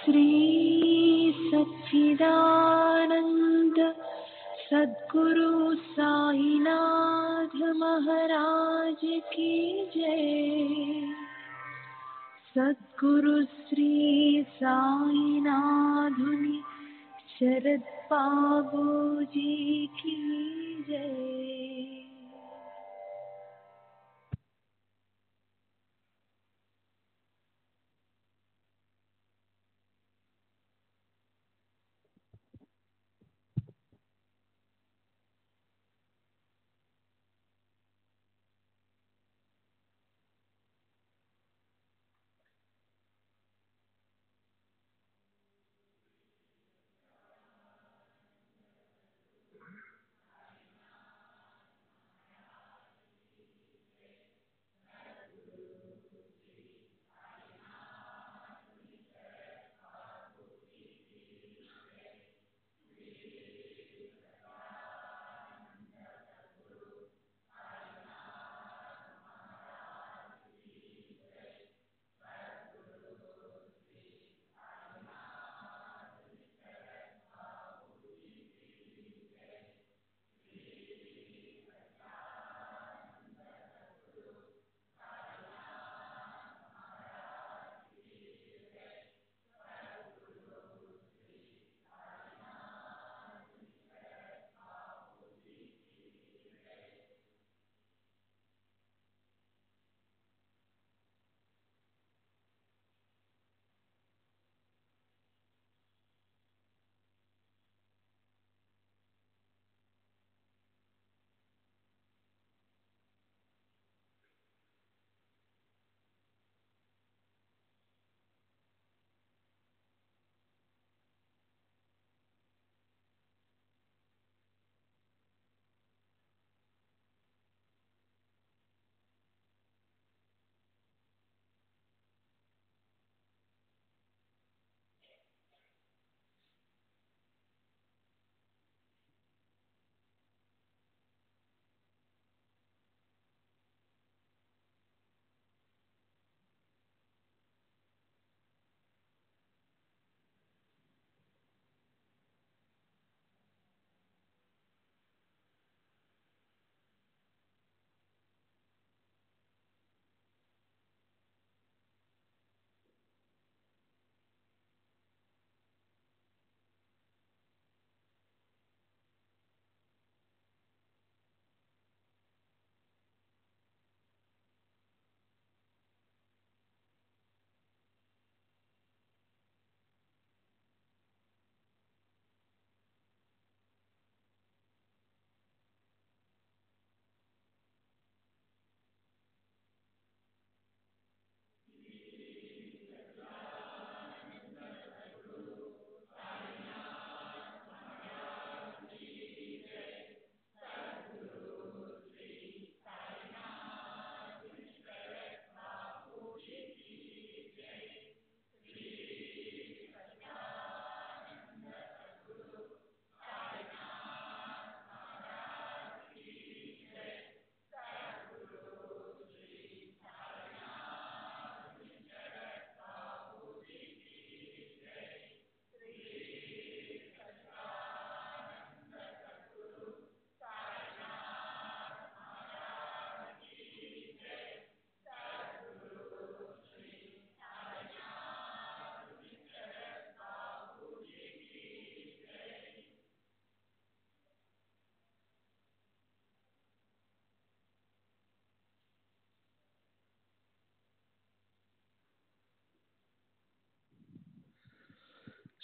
श्री सच्चिदानंद सद्गुरु साईनाथ महाराज की जय। सद्गुरु श्री साईनाथुनि शरद बाबू जी की जय।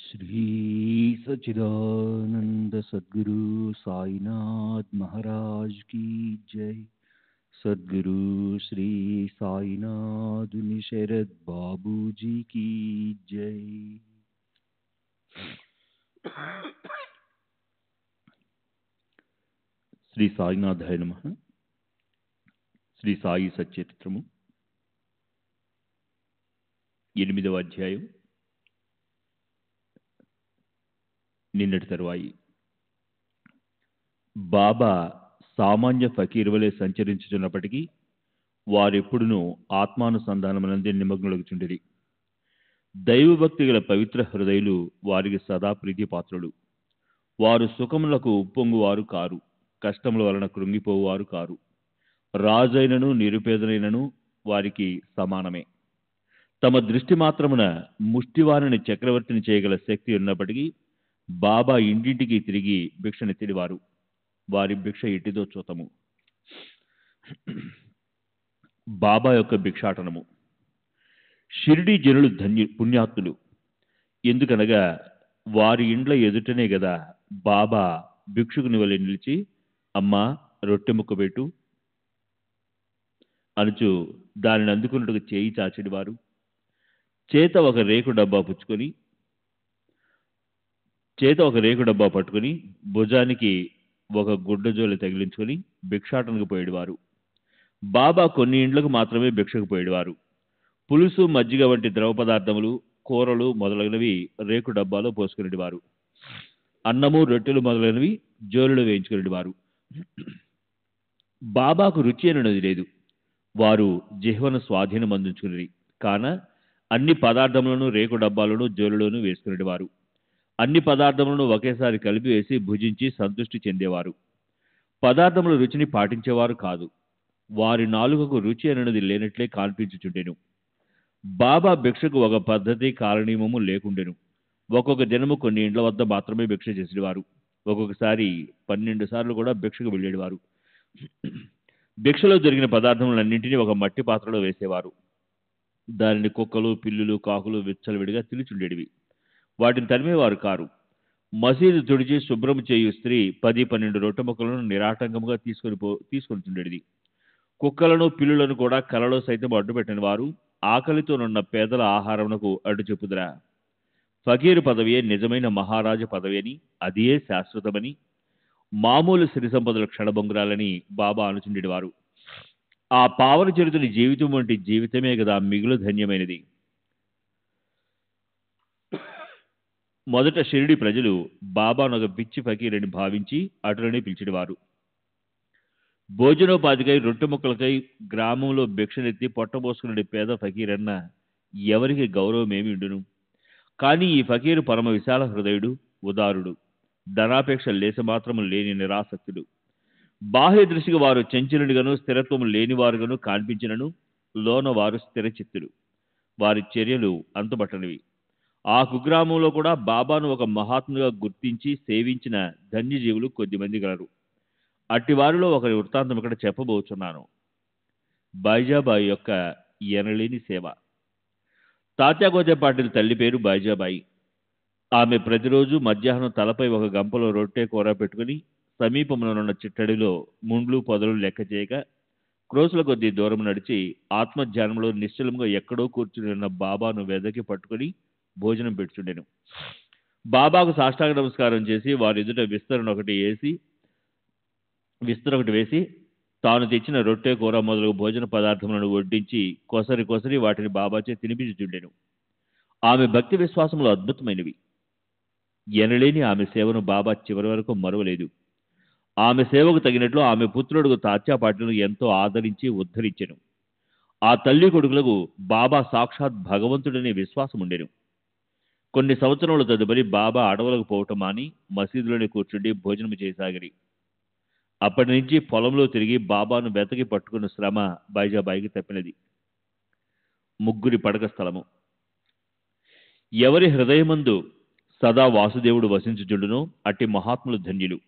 श्री सच्चिदानंद सद्गुरु साईनाथ महाराज की जय। सद्गुरु श्री साईनाथ शरद बाबू जी की जय। శ్రీ సాయినాథాయ నమః. శ్రీ సాయి సచ్చరిత్రము 8వ అధ్యాయం. నిన్నటి తరువాయి బాబా సామాన్య ఫకీర్ వలె సంచరించుచున్నప్పటికీ వారెప్పుడునూ ఆత్మానుసంధానమునందే నిమగ్నులగుచుండిరి. దైవభక్తి గల పవిత్ర హృదయులు వారికి సదా ప్రీతిపాత్రులు. వారు సుఖములకు ఉప్పొంగువారు కారు, కష్టముల వలన కృంగిపోవారు కారు. రాజైనను నిరుపేదనైనను వారికి సమానమే. తమ దృష్టి మాత్రమున ముష్టివారిని చక్రవర్తిని చేయగల శక్తి ఉన్నప్పటికీ బాబా ఇంటింటికి తిరిగి భిక్షనెత్తిడివారు. వారి భిక్ష ఇటితో చూతము. బాబా యొక్క భిక్షాటనము. షిరిడి జనులు పుణ్యాత్తులు. ఎందుకనగా వారి ఇండ్ల ఎదుటనే గదా బాబా భిక్షుకుని వలె నిలిచి, అమ్మా రొట్టె ముక్క పెట్టు అనుచు దానిని అందుకున్నట్టుగా చేయి చాచిడివారు. చేత ఒక రేకు డబ్బా పట్టుకుని భుజానికి ఒక గుడ్డజోలి తగిలించుకొని భిక్షాటనకు పోయేవారు. బాబా కొన్ని ఇండ్లకు మాత్రమే భిక్షకు పోయేవారు. పులుసు, మజ్జిగ వంటి ద్రవ పదార్థములు, కూరలు మొదలైనవి రేకు డబ్బాలో పోసుకునేవారు. అన్నము, రొట్టెలు మొదలైనవి జోలులో వేయించుకునేవారు. బాబాకు రుచి అనేది లేదు. వారు జిహ్వను స్వాధీనం అందించుకునేది కాన అన్ని పదార్థములను రేకు డబ్బాలను జోలులోనూ వేసుకునేవారు. అన్ని పదార్థములను ఒకేసారి కలిపి వేసి భుజించి సంతృష్టి చెందేవారు. పదార్థముల రుచిని పాటించేవారు కాదు. వారి నాలుకకు రుచి అనేది లేనట్లే కాన్పించుచుండెను. బాబా భిక్షకు ఒక పద్ధతి, కాలనియమము లేకుండెను. ఒక్కొక్క దినము కొన్ని ఇండ్ల వద్ద మాత్రమే భిక్ష చేసేవారు. ఒక్కొక్కసారి 12 సార్లు కూడా భిక్షకు వెళ్ళేవారు. భిక్షలో దొరికిన పదార్థములన్నింటినీ ఒక మట్టి పాత్రలో వేసేవారు. దానిని కుక్కలు, పిల్లులు, కాకులు విచ్చలవిడిగా తినుచుండేవి. వాటిని తరిమేవారు కారు. మసీదు తుడిచి శుభ్రం చేయు స్త్రీ 10-12 రొట్టె ముక్కలను నిరాటంకముగా తీసుకొని చుండేది. కుక్కలను, పిల్లులను కూడా కలలో సైతం అడ్డుపెట్టిన వారు ఆకలితోనున్న పేదల ఆహారమునకు అడ్డు చెప్పుదురా? ఫకీరు పదవియే నిజమైన మహారాజు పదవి అని, అదియే శాశ్వతమని, మామూలు సిరి సంపదల క్షణభంగురాలని బాబా అనుచుండేవారు. ఆ పావన చరిత్రుని జీవితం వంటి జీవితమే కదా మిగులు ధన్యమైనది. మొదట షిరిడి ప్రజలు బాబాను ఒక పిచ్చి ఫకీరని భావించి అటులనే పిలిచేవారు. భోజనోపాధికై, రొట్టె ముక్కలకై గ్రామంలో భిక్షనెత్తి పొట్టబోసుకునే పేద ఫకీరన్న ఎవరికి గౌరవమేమి ఉండును? కానీ ఈ ఫకీరు పరమ విశాల హృదయుడు, ఉదారుడు, ధనాపేక్ష లేసమాత్రము లేని నిరాసక్తుడు. బాహ్య దృష్టికి వారు చంచలునిగాను స్థిరత్వం లేనివారుగాను కాన్పించినను లోన వారు స్థిరచిత్తులు. వారి చర్యలు అంతుబట్టనివి. ఆ కుగ్రామంలో కూడా బాబాను ఒక మహాత్ముగా గుర్తించి సేవించిన ధన్యజీవులు కొద్దిమంది గలరు. అట్టివారిలో ఒకరి వృత్తాంతం ఇక్కడ చెప్పబోచున్నాను. బైజాబాయి యొక్క ఎనలేని సేవ. తాత్యాగోజే పాటిల్ తల్లి పేరు బైజాబాయి. ఆమె ప్రతిరోజు మధ్యాహ్నం తలపై ఒక గంపలో రొట్టె కూర పెట్టుకుని సమీపంలోనున్న చిట్టడిలో ముండ్లు పొదలు లెక్క చేయక క్రోసుల కొద్దీ దూరం నడిచి ఆత్మధ్యానంలో నిశ్చలంగా ఎక్కడో కూర్చుని ఉన్న బాబాను వెదకి పట్టుకుని భోజనం పెట్టుచుండెను. బాబాకు సాష్టాంగ నమస్కారం చేసి వారి ఎదుట విస్తరణ ఒకటి వేసి తాను తెచ్చిన రొట్టె, కూర మొదలగు భోజన పదార్థములను వడ్డించి కొసరి వాటిని బాబాచే తినిపించుచుండెను. ఆమె భక్తి విశ్వాసములు అద్భుతమైనవి. ఎనలేని ఆమె సేవను బాబా చివరి వరకు మరువలేదు. ఆమె సేవకు తగినట్లు ఆమె పుత్రుడు తాత్యాపాటిను ఎంతో ఆదరించి ఉద్ధరించెను. ఆ తల్లి కొడుకులకు బాబా సాక్షాత్ భగవంతుడనే విశ్వాసం ఉండెను. కొన్ని సంవత్సరముల తదుపరి బాబా అడవులకు పోవటం మాని మసీదులోనే కూర్చుండి భోజనం చేయసాగిరి. అప్పటి నుంచి పొలంలో తిరిగి బాబాను వెతకి పట్టుకున్న శ్రమ బైజాబాయికి తప్పినది. ముగ్గురి పడక స్థలము. ఎవరి హృదయమందు సదా వాసుదేవుడు వసించుచుండునో అట్టి మహాత్ములు ధన్యులు.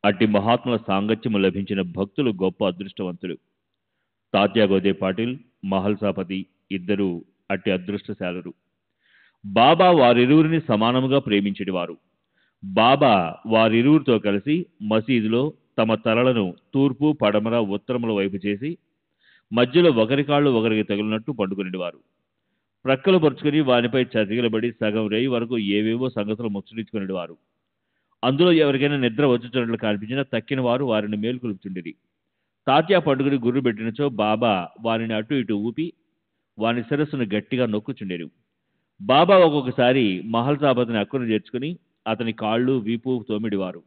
అట్టి మహాత్ముల సాంగత్యము లభించిన భక్తులు గొప్ప అదృష్టవంతులు. తాత్యాగోదే పాటిల్, మహల్సాపతి ఇద్దరూ అట్టి అదృష్టశాలురు. బాబా వారిరువురిని సమానముగా ప్రేమించేవారు. బాబా వారిరువురితో కలిసి మసీదులో తమ తలలను తూర్పు, పడమర, ఉత్తరముల వైపు చేసి మధ్యలో ఒకరి కాళ్ళు ఒకరికి తగిలినట్టు పండుకునేవారు. ప్రక్కలు పరుచుకుని వానిపై చతికిలబడి సగం రేయి వరకు ఏవేవో సంగతులు ముచ్చరించుకునేవారు. అందులో ఎవరికైనా నిద్ర వచ్చుచున్నట్లు కనిపించినా తక్కిన వారు వారిని మేల్కొలుపుచుండిరి. తాత్యా పండుగని గుర్రు పెట్టినచో బాబా వారిని అటు ఇటు ఊపి వాని శిరస్సును గట్టిగా నొక్కుచుండెను. బాబా ఒక్కొక్కసారి మహల్సాపతిని అక్కును చేర్చుకుని అతని కాళ్ళు, వీపు తోమిడివారు.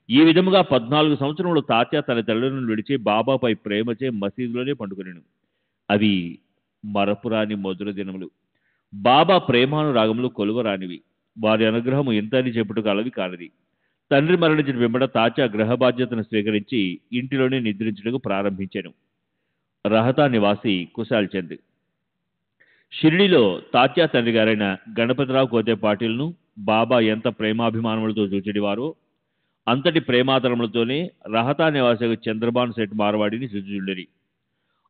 ఈ విధముగా 14 సంవత్సరములు తాత్యా తన తల్లిదండ్రులను విడిచి బాబాపై ప్రేమచే మసీదులోనే పండుకునేను. అవి మరపురాని మధుర దినములు. బాబా ప్రేమానురాగములు కొలువరానివి. వారి అనుగ్రహము ఇంతని చెప్పుటకు అలవి కానిది. తండ్రి మరణించిన వెంబడ తాచా గ్రహ బాధ్యతను స్వీకరించి ఇంటిలోనే నిద్రించుటకు ప్రారంభించాను. రహతా నివాసి కుశాల్ చంద్. షిరిడిలో తాత్యా తండ్రి గారైన గణపతిరావు కోతే పాటిల్ను బాబా ఎంత ప్రేమాభిమానములతో చూచెడివారో అంతటి ప్రేమాతరములతోనే రహతా నివాసి చంద్రబాన్ సేట్ మార్వాడిని చూచుచుండెరి.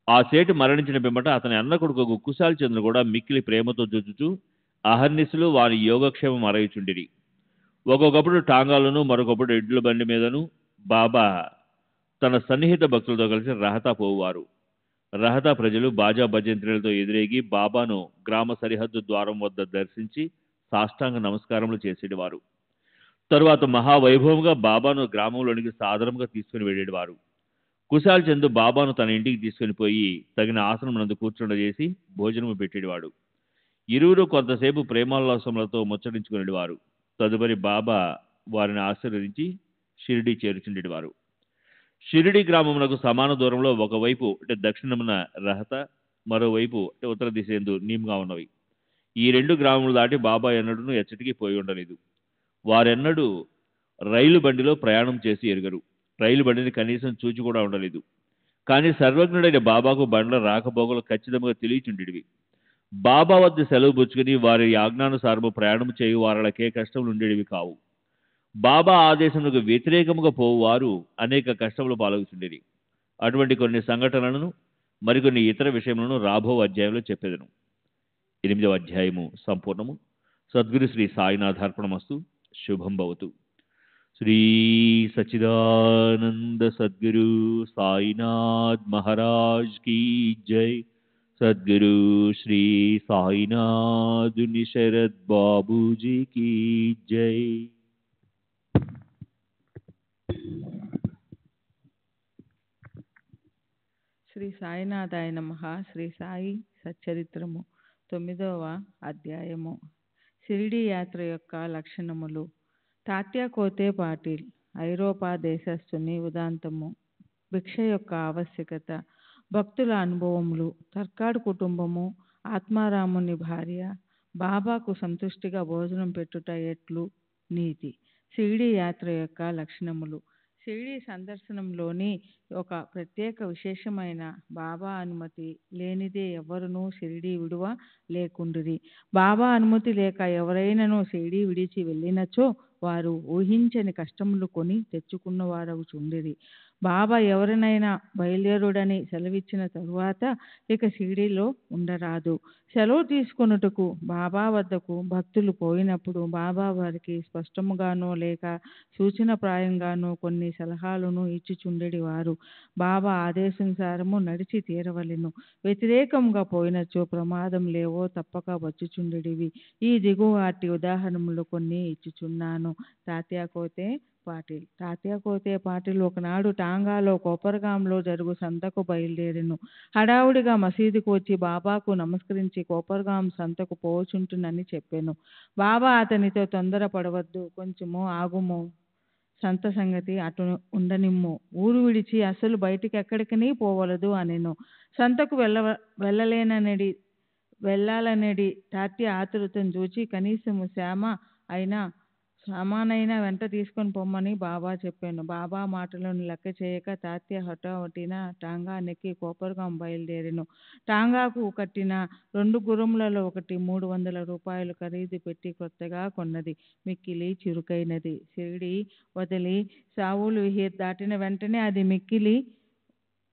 ఆ సేటు మరణించిన పిమ్మట అతని అన్న కొడుకు కుశాల్ చంద్ర కూడా మిక్కిలి ప్రేమతో చూచుచూ అహర్నిశలు వారి యోగక్షేమం అరయుచుండిరి. ఒక్కొక్కప్పుడు టాంగాలను, మరొకప్పుడు ఎడ్ల బండి మీదను బాబా తన సన్నిహిత భక్తులతో కలిసి రహతా పోవువారు. రహతా ప్రజలు బాజా భజంత్రులతో ఎదురేగి బాబాను గ్రామ సరిహద్దు ద్వారం వద్ద దర్శించి సాష్టాంగ నమస్కారములు చేసేటివారు. తరువాత మహావైభవంగా బాబాను గ్రామంలోనికి సాదరంగా తీసుకుని వెళ్ళేవారు. కుశాల్ చంద్ బాబాను తన ఇంటికి తీసుకుని పోయి తగిన ఆసనం నందు కూర్చుండజేసి భోజనము పెట్టేవాడు. ఇరువురు కొంతసేపు ప్రేమాల్లాసములతో ముచ్చటించుకునేవారు. తదుపరి బాబా వారిని ఆశీర్వదించి షిరిడి చేరుచుండేవారు. షిరిడి గ్రామమునకు సమాన దూరంలో ఒకవైపు అంటే దక్షిణమున రహత, మరోవైపు అంటే ఉత్తర దిశ యందు నీమ్గా ఉన్నవి. ఈ రెండు గ్రామములు దాటి బాబా ఎన్నడూ ఎచ్చటికి పోయి ఉండలేదు. వారెన్నడూ రైలు బండిలో ప్రయాణం చేసి ఎరుగరు. రైలు బండిని కనీసం చూచి కూడా ఉండలేదు. కానీ సర్వజ్ఞుడైన బాబాకు బండ్ల రాకపోకలు ఖచ్చితంగా తెలియచుండేవి. బాబా వద్ద సెలవు పుచ్చుకుని వారి ఆజ్ఞానుసారము ప్రయాణం చేయు వారలకే కష్టములు ఉండేవి కావు. బాబా ఆదేశములకు వ్యతిరేకముగా పోవువారు అనేక కష్టములు పాల్గొచుండేది. అటువంటి కొన్ని సంఘటనలను మరికొన్ని ఇతర విషయములను రాబో అధ్యాయంలో చెప్పేదను. 8వ అధ్యాయము సంపూర్ణము. సద్గురు శ్రీ సాయినాథార్పణమస్తు. శుభం భవతు. శ్రీ సచ్చిదానంద సద్గురు సాయినాథ్ మహారాజ్ కీ జై. సద్గురు శ్రీ సాయినాథుని శరద్ బాబూజీ కీ జై. శ్రీ సాయినాథాయ నమః. శ్రీ సాయి సచ్చరిత్రము 9వ అధ్యాయము. షిరిడి యాత్ర యొక్క లక్షణములు. తాత్యా కోతే పాటిల్ ఐరోపా దేశస్థుని ఉదాంతము. భిక్ష యొక్క ఆవశ్యకత. భక్తుల అనుభవములు. తర్కాడు కుటుంబము. ఆత్మారాముని భార్య. బాబాకు సంతుష్టిగా భోజనం పెట్టుట ఎట్లు. నీతి. షిరిడి యాత్ర యొక్క లక్షణములు. షిరిడి సందర్శనంలోని ఒక ప్రత్యేక విశేషమైన బాబా అనుమతి లేనిదే ఎవరునూ షిరిడి విడువ లేకుండిరి. బాబా అనుమతి లేక ఎవరైనను షిరిడి విడిచి వెళ్ళినచో వారు ఊహించని కష్టములు కొని తెచ్చుకున్నవారవుచుండిరి. బాబా ఎవరినైనా బయలుదేరుడని సెలవిచ్చిన తరువాత ఇక షిరిడిలో ఉండరాదు. సెలవు తీసుకొనుటకు బాబా వద్దకు భక్తులు పోయినప్పుడు బాబా వారికి స్పష్టముగానో లేక సూచనప్రాయంగానో కొన్ని సలహాలను ఇచ్చుచుండెడివారు. బాబా ఆదేశానుసారము నడిచి తీరవలెను. వ్యతిరేకంగా పోయినచో ప్రమాదం లేవో తప్పక వచ్చుచుండెడివి. ఈ దిగువాటి ఉదాహరణలు కొన్ని ఇచ్చుచున్నాను. తాత్యా కోతే పాటిల్. తాత్యా కోతే పాటిల్ ఒకనాడు టాంగాలో కోపర్గాంలో జరుగు సంతకు బయలుదేరెను. హడావుడిగా మసీదుకు వచ్చి బాబాకు నమస్కరించి కోపర్గాం సంతకు పోచుంటునని చెప్పాను. బాబా అతనితో తొందరపడవద్దు, కొంచెము ఆగుము, సంత సంగతి అటు ఉండనిమ్ము, ఊరు విడిచి అసలు బయటికి ఎక్కడికి పోవలదు అనెను. సంతకు వెళ్ళాలనేది తాత్య ఆతురతను చూచి కనీసము సామానైనా వెంట తీసుకొని పొమ్మని బాబా చెప్పాను. బాబా మాటలను లెక్క చేయక తాత్య హఠావటిన టాంగా నెక్కి కోపర్గాం బయలుదేరెను. టాంగాకు కట్టిన 2 గుర్రములలో ఒకటి 300 రూపాయలు ఖరీదు పెట్టి కొత్తగా కొన్నది. మిక్కిలి చురుకైనది. షిరిడి వదిలి సావులు విహిర్ దాటిన వెంటనే అది మిక్కిలి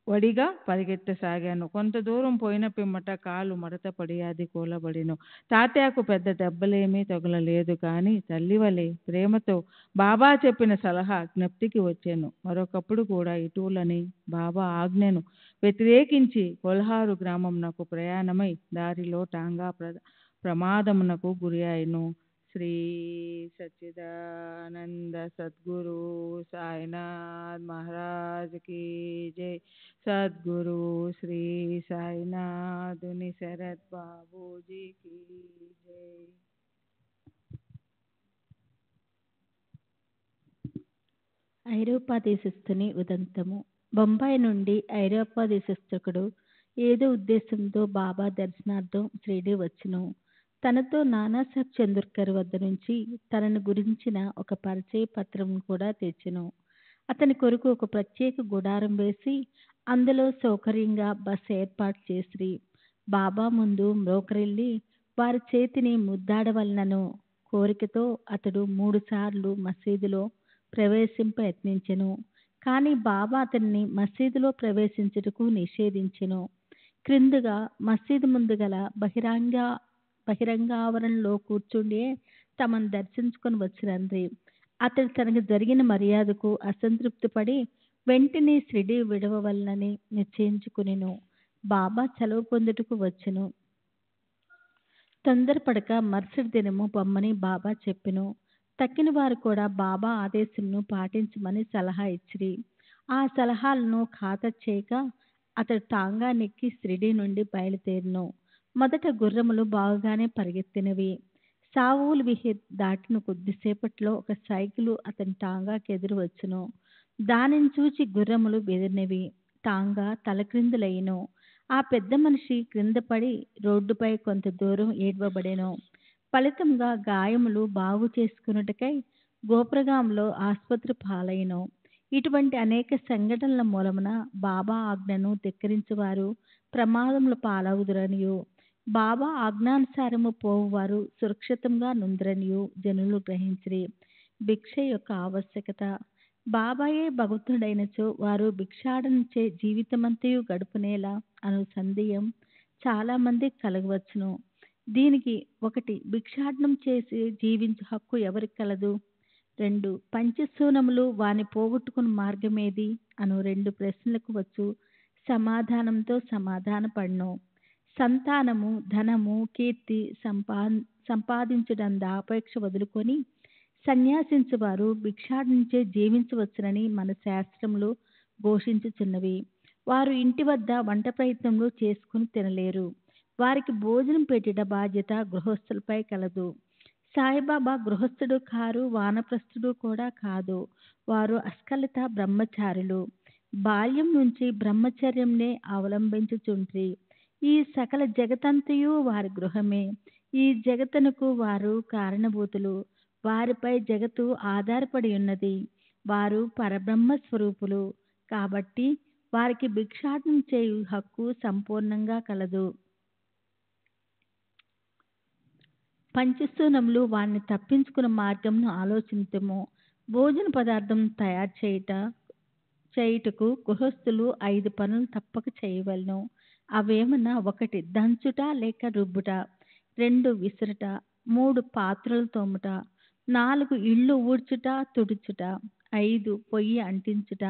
వడిగా పరిగెత్తసాగాను. కొంత దూరం పోయిన పిమ్మట కాలు మడతపడి అది కూలబడిను. తాత్యాకు పెద్ద దెబ్బలేమీ తగులలేదు. కానీ తల్లివలే ప్రేమతో బాబా చెప్పిన సలహా జ్ఞప్తికి వచ్చాను. మరొకప్పుడు కూడా ఇటువలని బాబా ఆజ్ఞను వ్యతిరేకించి కొల్హారు గ్రామమునకు ప్రయాణమై దారిలో టాంగా ప్రమాదమునకు గురి అయిను. శ్రీ సచ్చిదానంద సద్గురు సాయినాథ్ మహారాజ్ కీ జై. సద్గురు శ్రీ సాయినాథుని శరత్ బాబూజీ కీ జై. ఐరోపా దేశస్థుని ఉదంతము. బొంబాయి నుండి ఐరోపా దేశస్థుడు ఏదో ఉద్దేశంతో బాబా దర్శనార్థం షిరిడి వచ్చును. తనతో నానాసాహెబ్ చందూర్కర్ వద్ద నుంచి తనను గురించిన ఒక పరిచయ పత్రం కూడా తెచ్చెను. అతని కొరకు ఒక ప్రత్యేక గుడారం వేసి అందులో సౌకర్యంగా బస ఏర్పాటు చేసిరి. బాబా ముందు మ్రోకరిల్లి వారి చేతిని ముద్దాడవలనను కోరికతో అతడు 3 సార్లు మసీదులో ప్రవేశింప యత్నించెను. కానీ బాబా అతన్ని మసీదులో ప్రవేశించుటకు నిషేధించెను. క్రిందుగా మసీదు ముందు గల బహిరంగావరణలో కూర్చుండే తమను దర్శించుకొని వచ్చినండ్రి. అతడు తనకు జరిగిన మర్యాదకు అసంతృప్తి పడి వెంటనే షిరిడీ విడవవలనని నిశ్చయించుకునెను. బాబా సెలవు పొందుటకు వచ్చెను. తొందరపడక మరుసటి దినము పొమ్మని బాబా చెప్పెను. తక్కిన వారు కూడా బాబా ఆదేశమును పాటించమని సలహా ఇచ్చిరి. ఆ సలహాలను ఖాతరు చేయక అతడు టాంగా నెక్కి షిరిడీ నుండి బయలుదేరెను. మొదట గుర్రములు బాగుగానే పరిగెత్తినవి. సావూల్ విహిర్ దాటిన కొద్దిసేపట్లో ఒక సైకిలు అతని టాంగాకి ఎదురు వచ్చును. దానిని చూచి గుర్రములు బెదిరినవి. టాంగా తలక్రిందులయ్యెను. ఆ పెద్ద మనిషి క్రింద పడి రోడ్డుపై కొంత దూరం ఏడ్వబడెను. ఫలితంగా గాయములు బాగు చేసుకున్నటకై గోపురగాంలో ఆసుపత్రి పాలయ్యెను. ఇటువంటి అనేక సంఘటనల మూలమున బాబా ఆజ్ఞను ధిక్కరించువారు ప్రమాదముల పాలగుదురనియు, బాబా ఆజ్ఞానుసారము పోవువారు సురక్షితంగా నుందురనియు జనులు గ్రహించిరి. భిక్ష యొక్క ఆవశ్యకత. బాబాయే భగవంతుడైనచో వారు భిక్షాటనచే జీవితమంతయు గడుపునేలా అను సందేహం చాలా మందికి కలగవచ్చును. దీనికి 1 భిక్షాటనం చేసి జీవించు హక్కు ఎవరికి కలదు? 2 పంచశూనములు వాని పోగొట్టుకున్న మార్గమేది అను 2 ప్రశ్నలకు వచ్చు సమాధానంతో సమాధానపడను. సంతానము, ధనము, కీర్తి సంపాదించుటంద అపేక్ష వదులుకొని సన్యాసించువారు భిక్షాటనచే జీవించవచ్చునని మన శాస్త్రములు ఘోషించుచున్నవి. వారు ఇంటి వద్ద వంట ప్రయత్నములు చేసుకుని తినలేరు. వారికి భోజనం పెట్టిట బాధ్యత గృహస్థులపై కలదు. సాయిబాబా గృహస్థుడు కారు, వానప్రస్థుడు కూడా కాదు. వారు అస్ఖలిత బ్రహ్మచారులు. బాల్యం నుంచి బ్రహ్మచర్యంనే అవలంబించుచుండ్రి. ఈ సకల జగతంతయు వారి గృహమే. ఈ జగతునకు వారు కారణభూతులు. వారిపై జగత్తు ఆధారపడి ఉన్నది. వారు పరబ్రహ్మ స్వరూపులు కాబట్టి వారికి భిక్షాటనం చేయు హక్కు సంపూర్ణంగా కలదు. పంచశూనములు వారిని తప్పించుకున్న మార్గంను ఆలోచింతుము. భోజన పదార్థం తయారు చేయుటకు గృహస్థులు 5 పనులు తప్పక చేయవలెను. అవేమన్నా 1 దంచుట లేక రుబ్బుట, 2 విసురుట, 3 పాత్రలు తోముట, 4 ఇళ్ళు ఊడ్చుట తుడుచుట, 5 పొయ్యి అంటించుట.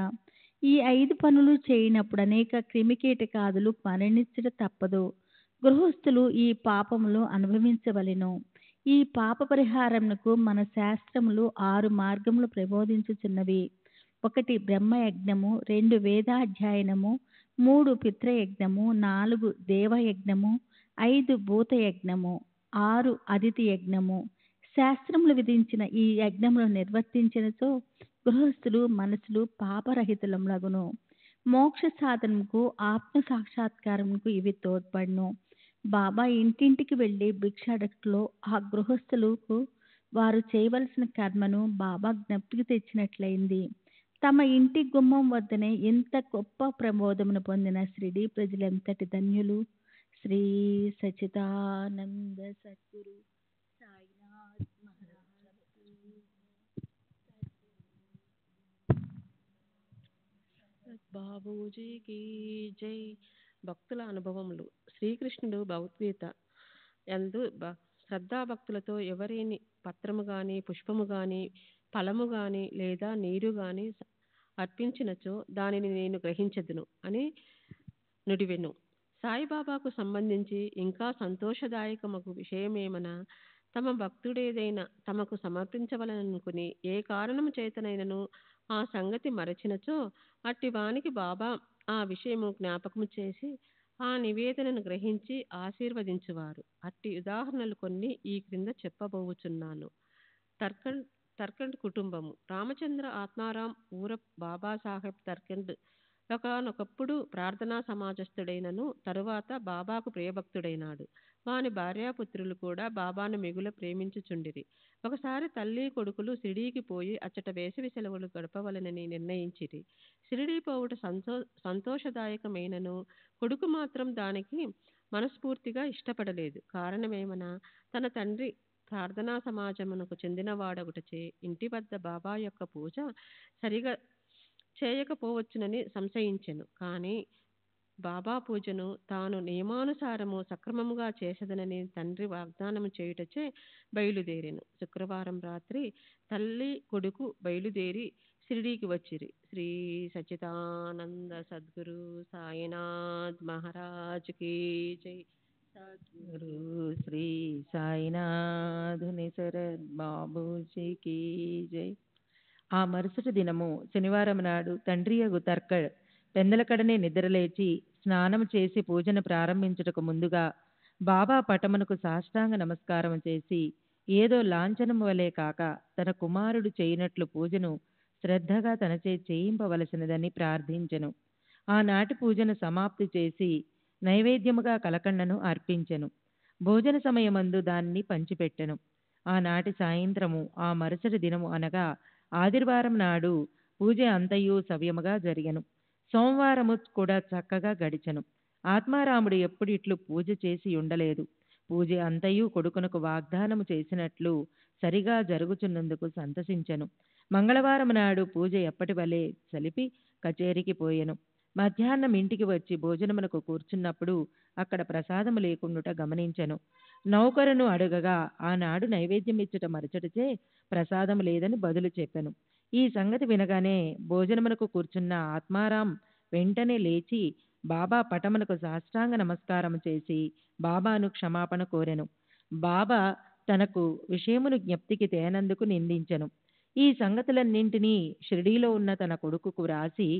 ఈ 5 పనులు చేయనప్పుడు అనేక క్రిమికీటకాదులు మరణించుట తప్పదు. గృహస్థులు ఈ పాపములు అనుభవించవలెను. ఈ పాప పరిహారమునకు మన శాస్త్రములు 6 మార్గములు ప్రబోధించుచున్నవి. 1 బ్రహ్మయజ్ఞము, 2 వేదాధ్యయనము, 3 పితృయజ్ఞము, 4 దేవయజ్ఞము, 5 భూతయజ్ఞము, 6 అదితి యజ్ఞము. శాస్త్రములు విధించిన ఈ యజ్ఞములు నిర్వర్తించినచో గృహస్థులు మనసులు పాపరహితులములగును. మోక్ష సాధనకు, ఆత్మ సాక్షాత్కారముకు ఇవి తోడ్పడును. బాబా ఇంటింటికి వెళ్ళి భిక్ష అడగట్లో ఆ గృహస్థులకు వారు చేయవలసిన కర్మను బాబా జ్ఞప్తికి తెచ్చినట్లయింది. తమ ఇంటి గుమ్మం వద్దనే ఎంత గొప్ప ప్రబోధమును పొందిన షిరిడీ ప్రజలెంతటి ధన్యులు. శ్రీ సచ్చిదానంద సద్గురు సాయినాథ్ మహారాజ్ బాబూజీకి జై. భక్తుల అనుభవములు. శ్రీకృష్ణుడు భగవద్గీత యందు శ్రద్ధాభక్తులతో ఎవరిని పత్రము గాని, పుష్పము గాని, ఫలము గాని లేదా నీరు గాని అర్పించినచో దానిని నేను గ్రహించదును అని నుడివెను. సాయిబాబాకు సంబంధించి ఇంకా సంతోషదాయకమగు విషయమేమన తమ భక్తుడేదైనా తమకు సమర్పించవలననుకుని ఏ కారణము చేతనైనను ఆ సంగతి మరచినచో అట్టి వానికి బాబా ఆ విషయము జ్ఞాపకము చేసి ఆ నివేదనను గ్రహించి ఆశీర్వదించువారు. అట్టి ఉదాహరణలు కొన్ని ఈ క్రింద చెప్పబోచున్నాను. తర్కండ్ కుటుంబము. రామచంద్ర ఆత్మారాం ఊరప్ బాబాసాహెబ్ తర్కండ్ ఒకనొకప్పుడు ప్రార్థనా సమాజస్థుడైనను తరువాత బాబాకు ప్రియభక్తుడైనాడు. వాని భార్యాపుత్రులు కూడా బాబాను మిగుల ప్రేమించుచుండిరి. ఒకసారి తల్లి కొడుకులు షిరిడీకి పోయి అచ్చట వేసవి సెలవులు గడపవలెనని నిర్ణయించిరి. షిరిడీ పోవుట సంతోషదాయకమైనను కొడుకు మాత్రం దానికి మనస్ఫూర్తిగా ఇష్టపడలేదు. కారణమేమన తన తండ్రి ప్రార్థనా సమాజమునకు చెందినవాడొకటచే ఇంటి వద్ద బాబా యొక్క పూజ సరిగా చేయకపోవచ్చునని సంశయించెను. కానీ బాబా పూజను తాను నియమానుసారము సక్రమముగా చేసదనని తండ్రి వాగ్దానము చేయుటచే బయలుదేరెను. శుక్రవారం రాత్రి తల్లి కొడుకు బయలుదేరి షిరిడీకి వచ్చిరి. శ్రీ సచ్చిదానంద సద్గురు సాయినాథ్ మహారాజ్ కీ జై. సద్గురు శ్రీ సాయినాథుని శరద్ బాబూజీకి జై. ఆ మరుసటి దినము శనివారం నాడు తండ్రియగు తర్కడ్ పెందలకడనే నిద్రలేచి స్నానం చేసి పూజను ప్రారంభించుటకు ముందుగా బాబా పటమునకు సాష్టాంగ నమస్కారం చేసి ఏదో లాంఛనము వలె కాక తన కుమారుడు చేయనట్లు పూజను శ్రద్ధగా తనచే చేయింపవలసినదని ప్రార్థించెను. ఆనాటి పూజను సమాప్తి చేసి నైవేద్యముగా కలకండను అర్పించెను. భోజన సమయమందు దానిని పంచిపెట్టెను. ఆనాటి సాయంత్రము ఆ మరుసటి దినము అనగా ఆదివారం నాడు పూజ అంతయు సవ్యముగా జరిగెను. సోమవారము కూడా చక్కగా గడిచెను. ఆత్మారాముడు ఎప్పుడు ఇట్లు పూజ చేసి ఉండలేదు. పూజ అంతయు కొడుకునకు వాగ్దానము చేసినట్లు సరిగా జరుగుచున్నందుకు సంతసించెను. మంగళవారం నాడు పూజ ఎప్పటి వలె సలిపి కచేరికి పోయెను. మధ్యాహ్నం ఇంటికి వచ్చి భోజనమునకు కూర్చున్నప్పుడు అక్కడ ప్రసాదము లేకుండుట గమనించెను. నౌకరును అడగగా ఆనాడు నైవేద్యం ఇచ్చుట మరచటిచే ప్రసాదము లేదని బదులు చెప్పెను. ఈ సంగతి వినగానే భోజనమునకు కూర్చున్న ఆత్మారాం వెంటనే లేచి బాబా పటమునకు సాష్టాంగ నమస్కారం చేసి బాబాను క్షమాపణ కోరెను. బాబా తనకు విషయమును జ్ఞప్తికి తేనందుకు నిందించెను. ఈ సంగతులన్నింటినీ షిరిడీలో ఉన్న తన కొడుకుకు వ్రాసి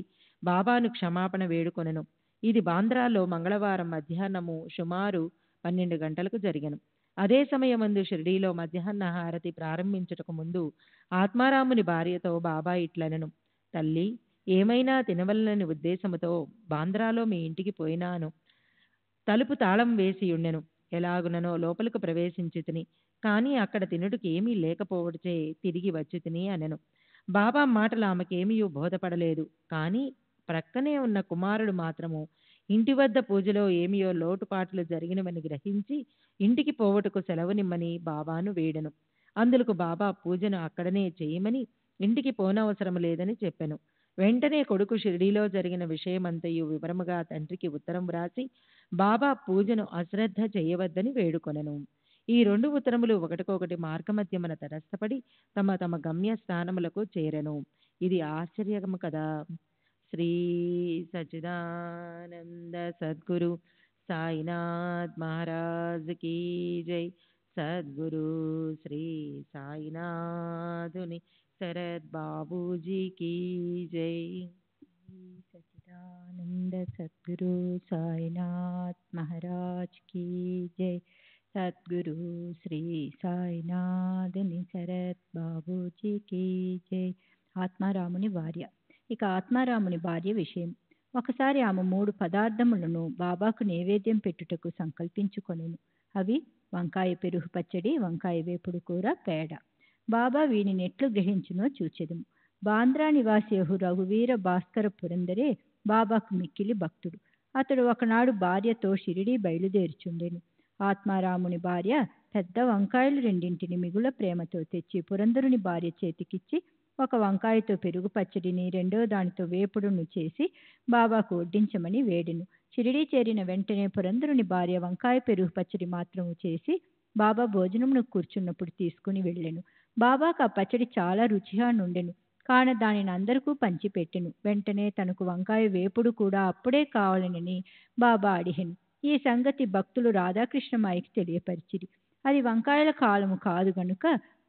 బాబాను క్షమాపణ వేడుకొనెను. ఇది బాంద్రాలో మంగళవారం మధ్యాహ్నము సుమారు 12 గంటలకు జరిగెను. అదే సమయమందు షిరిడీలో మధ్యాహ్న హారతి ప్రారంభించుటకు ముందు ఆత్మారాముని భార్యతో బాబా ఇట్లనెను. తల్లి, ఏమైనా తినవలనని ఉద్దేశముతో బాంద్రాలో మీ ఇంటికి పోయినాను. తలుపు తాళం వేసి ఉండెను. ఎలాగుననో లోపలికి ప్రవేశించి తిని, కానీ అక్కడ తినుటకు ఏమీ లేకపోవటచే తిరిగి వచ్చి తిని అనెను. బాబా మాటలు ఆమెకేమీ బోధపడలేదు. కానీ ప్రక్కనే ఉన్న కుమారుడు మాత్రము ఇంటి వద్ద పూజలో ఏమియో లోటుపాట్లు జరిగినవని గ్రహించి ఇంటికి పోవటకు సెలవునిమ్మని బాబాను వేడెను. అందులకు బాబా పూజను అక్కడనే చేయమని ఇంటికి పోనవసరం లేదని చెప్పెను. వెంటనే కొడుకు షిరిడీలో జరిగిన విషయమంతయు వివరముగా తండ్రికి ఉత్తరం వ్రాసి బాబా పూజను అశ్రద్ధ చేయవద్దని వేడుకొనెను. ఈ 2 ఉత్తరములు ఒకటికొకటి మార్గమధ్యమున తటస్థపడి తమ తమ గమ్య స్థానములకు చేరెను. ఇది ఆశ్చర్యము కదా. శ్రీ సచ్చిదానంద సద్గురు సాయినాథ్ మహారాజ్ కీ జై. సద్గురు శ్రీ సాయినాథుని శరద్ బాబూజీకి జై. సచ్చిదానంద సద్గురు సాయినాథ్ మహారాజ్ కీ జై. సద్గురు శ్రీ సాయినాథుని శరత్ బాబూజీకి జై. ఆత్మారాముని భార్య. ఇక ఆత్మారాముని భార్య విషయం. ఒకసారి ఆమె 3 పదార్థములను బాబాకు నైవేద్యం పెట్టుటకు సంకల్పించుకొనెను. అవి వంకాయ పెరుగు పచ్చడి, వంకాయ వేపుడు కూర, పేడ. బాబా వీనిని ఎట్లు గ్రహించునో చూచెదము. బాంద్రా నివాసి రఘువీర భాస్కర పురందరే బాబాకు మిక్కిలి భక్తుడు. అతడు ఒకనాడు భార్యతో షిరిడీ బయలుదేరుచుండెను. ఆత్మారాముని భార్య పెద్ద వంకాయలు 2 మిగుల ప్రేమతో తెచ్చి పురందరుని భార్య చేతికిచ్చి ఒక వంకాయతో పెరుగు పచ్చడిని, 2వ దానితో వేపుడును చేసి బాబాకు వడ్డించమని వేడెను. షిరిడీ చేరిన వెంటనే పురందరుని భార్య వంకాయ పెరుగు పచ్చడి మాత్రము చేసి బాబా భోజనమును కూర్చున్నప్పుడు తీసుకుని వెళ్ళెను. బాబాకు ఆ పచ్చడి చాలా రుచిగా నుండెను. కాన దానిని అందరికీ పంచిపెట్టెను. వెంటనే తనకు వంకాయ వేపుడు కూడా అప్పుడే కావాలనని బాబా అడిగెను. ఈ సంగతి భక్తులు రాధాకృష్ణమాయికి తెలియపరిచిరి. అది వంకాయల కాలము కాదు గనుక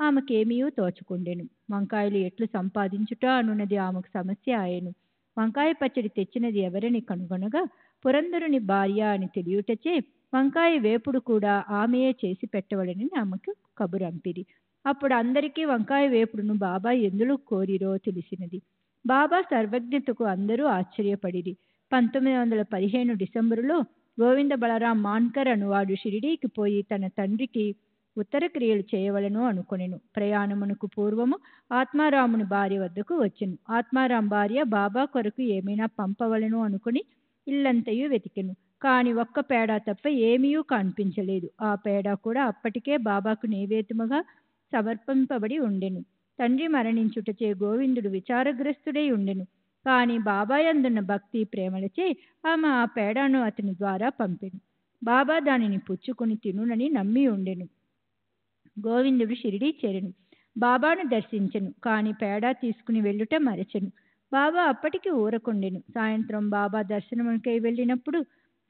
ఆమెకేమీ తోచకుండెను. వంకాయలు ఎట్లు సంపాదించుట అనున్నది ఆమెకు సమస్య ఆయెను. వంకాయ పచ్చడి తెచ్చినది ఎవరని కనుగొనగా పురందరుని భార్య అని తెలియుటచే వంకాయ వేపుడు కూడా ఆమెయే చేసి పెట్టవలనని ఆమెకు కబురంపిరి. అప్పుడు అందరికీ వంకాయ వేపుడును బాబా ఎందులో కోరిరో తెలిసినది. బాబా సర్వజ్ఞతకు అందరూ ఆశ్చర్యపడిరి. 1915 డిసెంబరులో గోవింద బలరాం మాన్కర్ అనువాడు షిరిడీకి పోయి తన తండ్రికి ఉత్తర క్రియలు చేయవలను అనుకొనెను. ప్రయాణమునకు పూర్వము ఆత్మారాముని భార్య వద్దకు వచ్చెను. ఆత్మారాం భార్య బాబా కొరకు ఏమైనా పంపవలను అనుకుని ఇల్లంతయు వెతికెను. కాని ఒక్క పేడ తప్ప ఏమీ కనిపించలేదు. ఆ పేడ కూడా అప్పటికే బాబాకు నైవేద్యముగా సమర్పింపబడి ఉండెను. తండ్రి మరణించుటచే గోవిందుడు విచారగ్రస్తుడై ఉండెను. కాని బాబా యందున్న భక్తి ప్రేమలచే ఆమె ఆ పేడను అతని ద్వారా పంపెను. బాబా దానిని పుచ్చుకొని తినునని నమ్మి ఉండెను. గోవిందుడు షిరిడీ చేరెను. బాబాను దర్శించెను. కాని పేడ తీసుకుని వెళ్ళుట మరచెను. బాబా అప్పటికి ఊరకుండెను. సాయంత్రం బాబా దర్శనమునకై వెళ్ళినప్పుడు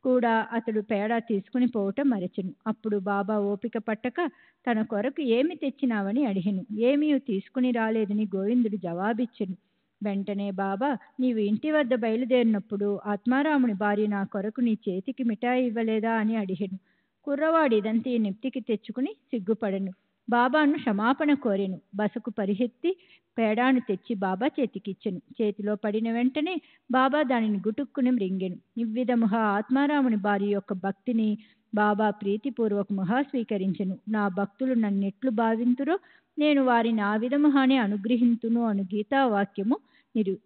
కూడా అతడు పేడ తీసుకుని పోవటం మరచెను. అప్పుడు బాబా ఓపిక పట్టక తన కొరకు ఏమి తెచ్చినావని అడిగెను. ఏమీ తీసుకుని రాలేదని గోవిందుడు జవాబిచ్చెను. వెంటనే బాబా, నీవు ఇంటి వద్ద బయలుదేరినప్పుడు ఆత్మారాముని భార్య నా కొరకు నీ చేతికి మిఠాయి ఇవ్వలేదా అని అడిగెను. కుర్రవాడు ఇదంతా ఈ నెప్తికి తెచ్చుకుని సిగ్గుపడెను. బాబాను క్షమాపణ కోరెను. బసకు పరిగెత్తి పేడాను తెచ్చి బాబా చేతికిచ్చెను. చేతిలో పడిన వెంటనే బాబా దానిని గుటుక్కుని మ్రింగెను. ఇవ్విధముగా ఆత్మారాముని భార్య యొక్క భక్తిని బాబా ప్రీతిపూర్వకముగా స్వీకరించెను. నా భక్తులు నన్నెట్లు భావింతురో నేను వారిని ఆ విధముగానే అనుగ్రహింతును అను గీతావాక్యము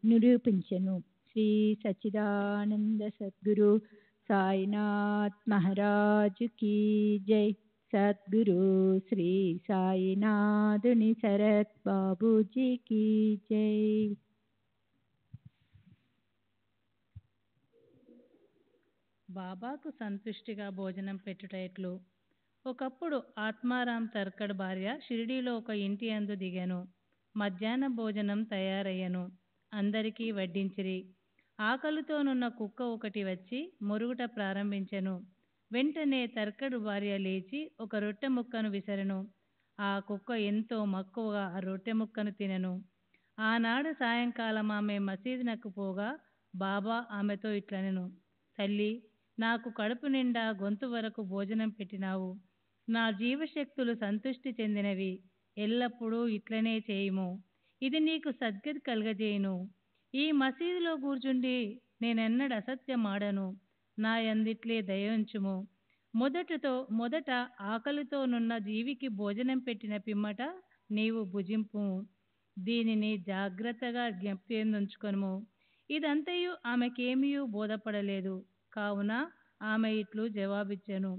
నిరూపించెను. శ్రీ సచ్చిదానంద సద్గురు సాయినాథ్ మహారాజు కీ జై. సద్గురు శ్రీ సాయినాథుని శరత్ బాబూజీ కీ జై. బాబాకు సంతుష్టిగా భోజనం పెట్టుట ఎట్లు. ఒకప్పుడు ఆత్మారాం తర్కడ్ భార్య షిరిడీలో ఒక ఇంటి అందు దిగెను. మధ్యాహ్న భోజనం తయారయ్యను. అందరికీ వడ్డించిరి. ఆకలితోనున్న కుక్క ఒకటి వచ్చి మొరుగుట ప్రారంభించెను. వెంటనే తర్కడ్ భార్య లేచి ఒక రొట్టె ముక్కను విసరెను. ఆ కుక్క ఎంతో మక్కువగా ఆ రొట్టె ముక్కను తినెను. ఆనాడు సాయంకాలం ఆమె మసీదునకు పోగా బాబా ఆమెతో ఇట్లనెను. తల్లి, నాకు కడుపు నిండా గొంతు వరకు భోజనం పెట్టినావు. నా జీవశక్తులు సంతుష్టి చెందినవి. ఎల్లప్పుడూ ఇట్లనే చేయుము. ఇది నీకు సద్గతి కలగజేయును. ఈ మసీదులో కూర్చుండి నేనెన్నడ అసత్యమాడను. నా యందిట్లే దయవుంచుము. మొదట ఆకలితోనున్న జీవికి భోజనం పెట్టిన పిమ్మట నీవు భుజింపు. దీనిని జాగ్రత్తగా జ్ఞప్తియందుంచుకొనుము. ఇదంతయు ఆమెకేమీ బోధపడలేదు. కావున ఆమె ఇట్లు జవాబిచ్చెను.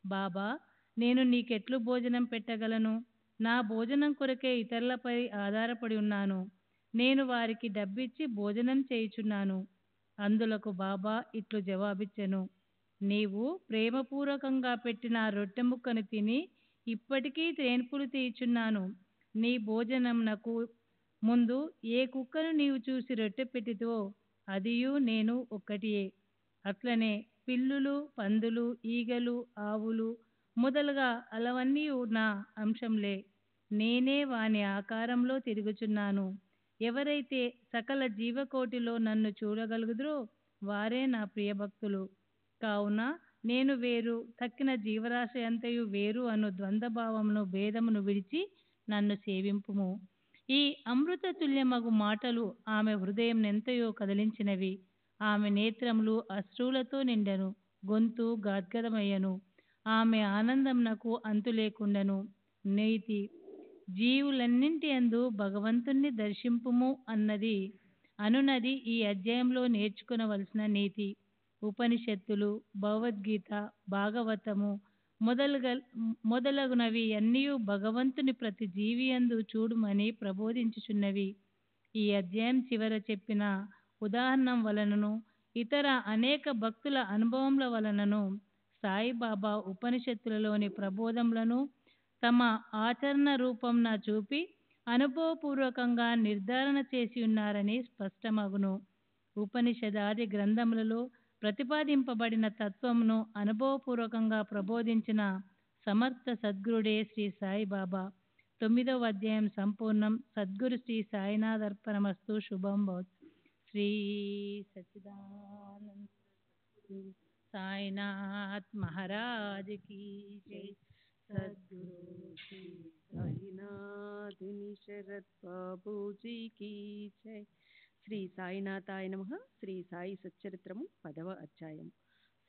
బాబా, నేను నీకెట్లు భోజనం పెట్టగలను? నా భోజనం కొరకే ఇతరులపై ఆధారపడి ఉన్నాను. నేను వారికి డబ్బిచ్చి భోజనం చేయుచున్నాను. అందులకు బాబా ఇట్లు జవాబిచ్చెను. నీవు ప్రేమపూర్వకంగా పెట్టిన రొట్టె ముక్కను తిని ఇప్పటికీ తేన్పులు తీయుచున్నాను. నీ భోజనంనకు ముందు ఏ కుక్కను నీవు చూసి రొట్టె పెట్టితో అదియు నేను ఒక్కటియే. అట్లనే పిల్లులు, పందులు, ఈగలు, ఆవులు మొదలుగా అలవన్నీ నా అంశంలే. నేనే వాని ఆకారంలో తిరుగుచున్నాను. ఎవరైతే సకల జీవకోటిలో నన్ను చూడగలుగుదురో వారే నా ప్రియభక్తులు. కావున నేను వేరు, తక్కిన జీవరాశి అంతయు వేరు అను ద్వంద్వభావమును భేదమును విడిచి నన్ను సేవింపుము. ఈ అమృతతుల్యమగు మాటలు ఆమె హృదయం ఎంతయో కదిలించినవి. ఆమె నేత్రములు అశ్రువులతో నిండెను. గొంతు గద్గదమయ్యను. ఆమె ఆనందమునకు అంతు లేకుండెను. నీతి: జీవులన్నింటి యందు భగవంతుణ్ణి దర్శింపుము అనునది ఈ అధ్యాయంలో నేర్చుకునవలసిన నీతి. ఉపనిషత్తులు, భగవద్గీత, భాగవతము మొదలగునవి అన్నీ భగవంతుని ప్రతి జీవియందు చూడుమని ప్రబోధించుచున్నవి. ఈ అధ్యాయం చివర చెప్పిన ఉదాహరణం వలనను ఇతర అనేక భక్తుల అనుభవముల వలనను సాయిబాబా ఉపనిషత్తులలోని ప్రబోధములను తమ ఆచరణ రూపంన చూపి అనుభవపూర్వకంగా నిర్ధారణ చేసి ఉన్నారని స్పష్టమగును. ఉపనిషదాది గ్రంథములలో ప్రతిపాదింపబడిన తత్వమును అనుభవపూర్వకంగా ప్రబోధించిన సమర్థ సద్గురుడే శ్రీ సాయిబాబా. 9వ అధ్యాయం సంపూర్ణం. సద్గురు శ్రీ సాయినాథర్పణమస్తు. శుభం భవతు. శ్రీ సచ్చిదానంద సాయినాథ్ మహారాజ్ కీ జై. సద్గురు శ్రీ సాయినాథుని శరత్ బాబూజీ కీ జై. శ్రీ సాయినాథాయ నమః. శ్రీ సాయి సచ్చరిత్రము 10వ అధ్యాయం.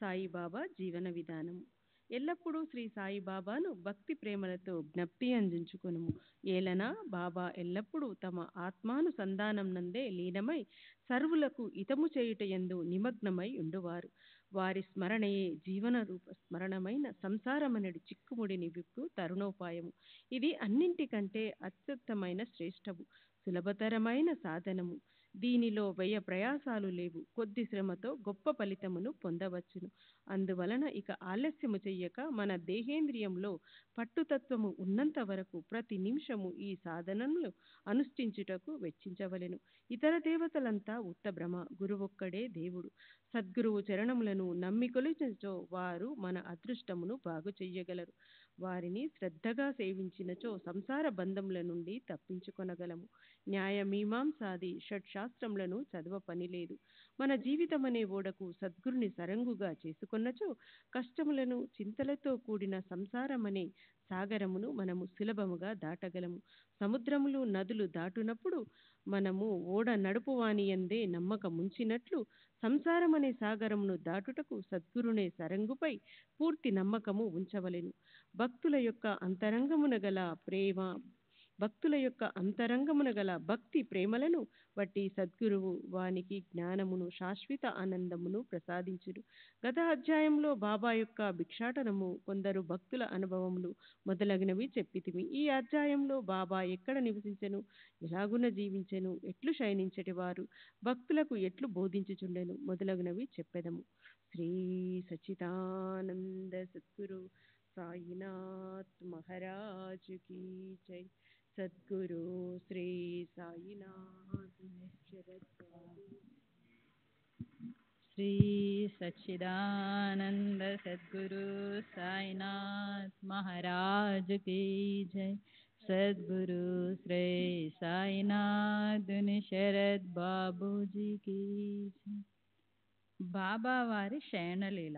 సాయిబాబా జీవన విధానము. ఎల్లప్పుడూ శ్రీ సాయిబాబాను భక్తి ప్రేమలతో జ్ఞప్తి అందించుకొనుము. ఏలన బాబా ఎల్లప్పుడూ తమ ఆత్మానుసంధానం నందే లీనమై సర్వులకు హితము చేయుట యందు నిమగ్నమై ఉండువారు. వారి స్మరణయే జీవన రూప స్మరణమైన సంసారమనడి చిక్కుముడిని విప్పు తరుణోపాయము. ఇది అన్నింటికంటే అత్యుత్తమైన శ్రేష్టము, సులభతరమైన సాధనము. దీనిలో వ్యయ ప్రయాసాలు లేవు. కొద్ది శ్రమతో గొప్ప ఫలితమును పొందవచ్చును. అందువలన ఇక ఆలస్యము చెయ్యక మన దేహేంద్రియంలో పట్టుతత్వము ఉన్నంత వరకు ప్రతి నిమిషము ఈ సాధనలు అనుష్ఠించుటకు వెచ్చించవలెను. ఇతర దేవతలంతా ఉత్త భ్రమ, గురువొక్కడే దేవుడు. సద్గురువు చరణములను నమ్మి కొలిచినచో వారు మన అదృష్టమును బాగు చెయ్యగలరు. వారిని శ్రద్ధగా సేవించినచో సంసార బంధముల నుండి తప్పించుకొనగలము. న్యాయ మీమాంసాది షట్శాస్త్రములను చదవ పని లేదు. మన జీవితమనే ఓడకు సద్గురుని సరంగుగా చేసుకొన్నచో కష్టములను చింతలతో కూడిన సంసారమనే సాగరమును మనము సులభముగా దాటగలము. సముద్రములు నదులు దాటునప్పుడు మనము ఓడ నడుపువాని యందే నమ్మకముంచినట్లు సంసారమనే సాగరమును దాటుటకు సద్గురునే సరంగుపై పూర్తి నమ్మకము ఉంచవలెను. భక్తుల యొక్క అంతరంగమున గల భక్తి ప్రేమలను బట్టి సద్గురువు వానికి జ్ఞానమును, శాశ్వత ఆనందమును ప్రసాదించుడు. గత అధ్యాయంలో బాబా యొక్క భిక్షాటనము, కొందరు భక్తుల అనుభవములు మొదలగునవి చెప్పితిమి. ఈ అధ్యాయంలో బాబా ఎక్కడ నివసించెను, ఎలాగున జీవించెను, ఎట్లు శయనించటి వారు, భక్తులకు ఎట్లు బోధించుచుండెను మొదలగునవి చెప్పెదము. శ్రీ సచ్చిదానంద సద్గురు సాయినాథ్ మహారాజ్ కీ జై. సద్గురు శ్రీ సాయినాథ్ శరత్ బాబు. శ్రీ సచ్చిదానంద సద్గురు సాయినాథ్ మహారాజ్ కీ జై. సద్గురు శ్రీ సాయినాథ్ శరత్ బాబూజీ కీ జై. బాబా వారి శయనలీల.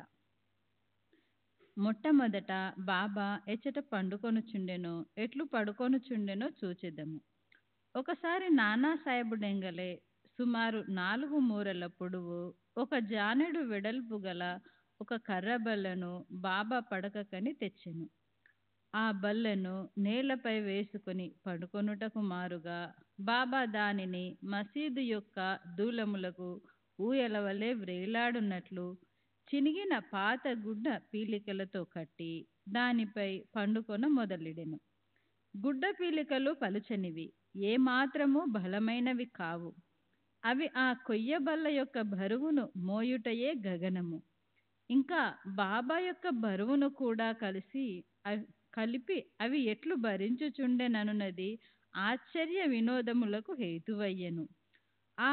మొట్టమొదట బాబా ఎచ్చట పండుకొనుచుండెనో ఎట్లు పడుకొనుచుండెనో చూచెదము. ఒకసారి నానాసాహెబు డెంగలే సుమారు 4 మూరల పొడవు, 1 జానెడు వెడల్పు గల ఒక కర్ర బల్లను బాబా పడకకని తెచ్చెను. ఆ బల్లను నేలపై వేసుకుని పడుకొనుటకు మారుగా బాబా దానిని మసీదు యొక్క దూలములకు ఊయలవలే వ్రేలాడున్నట్లు చినిగిన పాత గుడ్డ పీలికలతో కట్టి దానిపై పండుకొన మొదలెడెను. గుడ్డ పీలికలు పలుచనివి, ఏమాత్రము బలమైనవి కావు. అవి ఆ కొయ్య బల్ల యొక్క బరువును మోయుటయే గగనము. ఇంకా బాబా యొక్క బరువును కూడా కలిపి అవి ఎట్లు భరించుచుండెననున్నది ఆశ్చర్య వినోదములకు హేతువయ్యెను. ఆ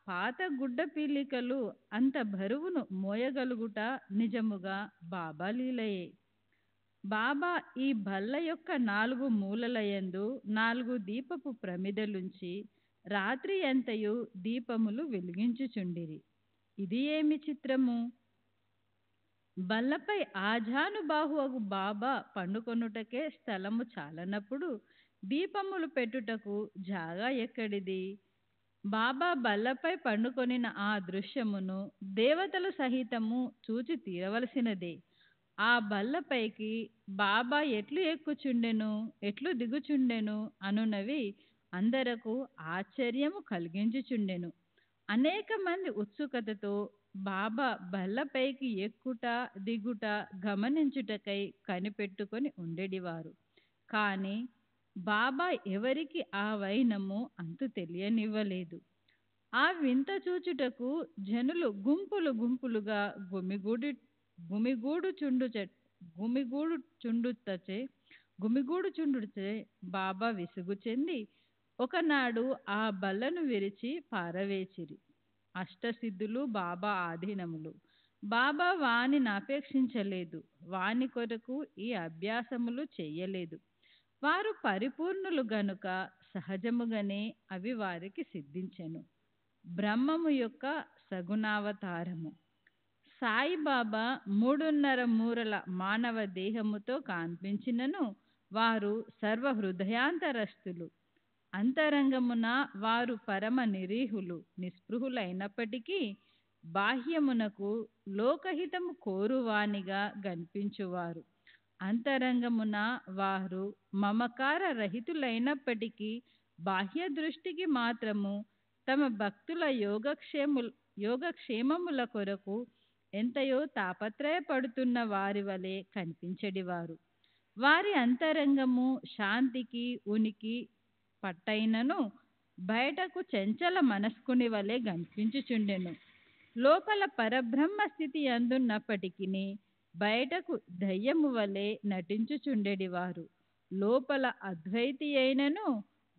పాత గుడ్డ పీలికలు అంత బరువును మోయగలుగుట నిజముగా బాబా లీలయే. బాబా ఈ బల్ల యొక్క 4 మూలలయందు 4 దీపపు ప్రమిదలుంచి రాత్రి అంతయు దీపములు వెలిగించుచుండిరి. ఇది ఏమి చిత్రము! బల్లపై ఆజానుబాహువగు బాబా పండుకొనుటకే స్థలము చాలనప్పుడు దీపములు పెట్టుటకు జాగా ఎక్కడిది? బాబా బల్లపై పండుకొనిన ఆ దృశ్యమును దేవతలు సహితము చూచి తీరవలసినదే. ఆ బల్లపైకి బాబా ఎట్లు ఎక్కుచుండెను, ఎట్లు దిగుచుండెను అనునవి అందరకు ఆశ్చర్యము కలిగించుచుండెను. అనేక మంది ఉత్సుకతతో బాబా బల్లపైకి ఎక్కుట దిగుట గమనించుటకై కనిపెట్టుకొని ఉండేడివారు. కానీ బాబా ఎవరికి ఆ వైనము అంతు తెలియనివ్వలేదు. ఆ వింత చూచుటకు జనులు గుంపులు గుంపులుగా గుమిగూడుచుండుచే బాబా విసుగు చెంది ఒకనాడు ఆ బల్లను విరిచి పారవేచిరి. అష్టసిద్ధులు బాబా ఆధీనములు. బాబా వానిని అపేక్షించలేదు, వాని కొరకు ఈ అభ్యాసములు చెయ్యలేదు. వారు పరిపూర్ణులు గనుక సహజముగానే అవి వారికి సిద్ధించెను. బ్రహ్మము యొక్క సగుణావతారము. సాయిబాబా 3.5 మూరల మానవ దేహముతో కనిపించినను వారు సర్వ హృదయాంతరస్థులు. అంతరంగమున వారు పరమ నిరీహులు, నిస్పృహులైనప్పటికీ బాహ్యమునకు లోకహితము కోరువానిగా గనిపించువారు. అంతరంగమున వారు మమకార రహితులైనప్పటికీ బాహ్య దృష్టికి మాత్రము తమ భక్తుల యోగక్షేమముల కొరకు ఎంతయో తాపత్రయపడుతున్న వారి వలె కనిపించెడివారు. వారి అంతరంగము శాంతికి ఉనికి పట్టైనను బయటకు చంచల మనస్కుని వలె కనిపించుచుండెను. లోపల పరబ్రహ్మ స్థితి అందున్నప్పటికీ బయటకు దయ్యము వలె నటించుచుండెడివారు. లోపల అద్వైతి అయినను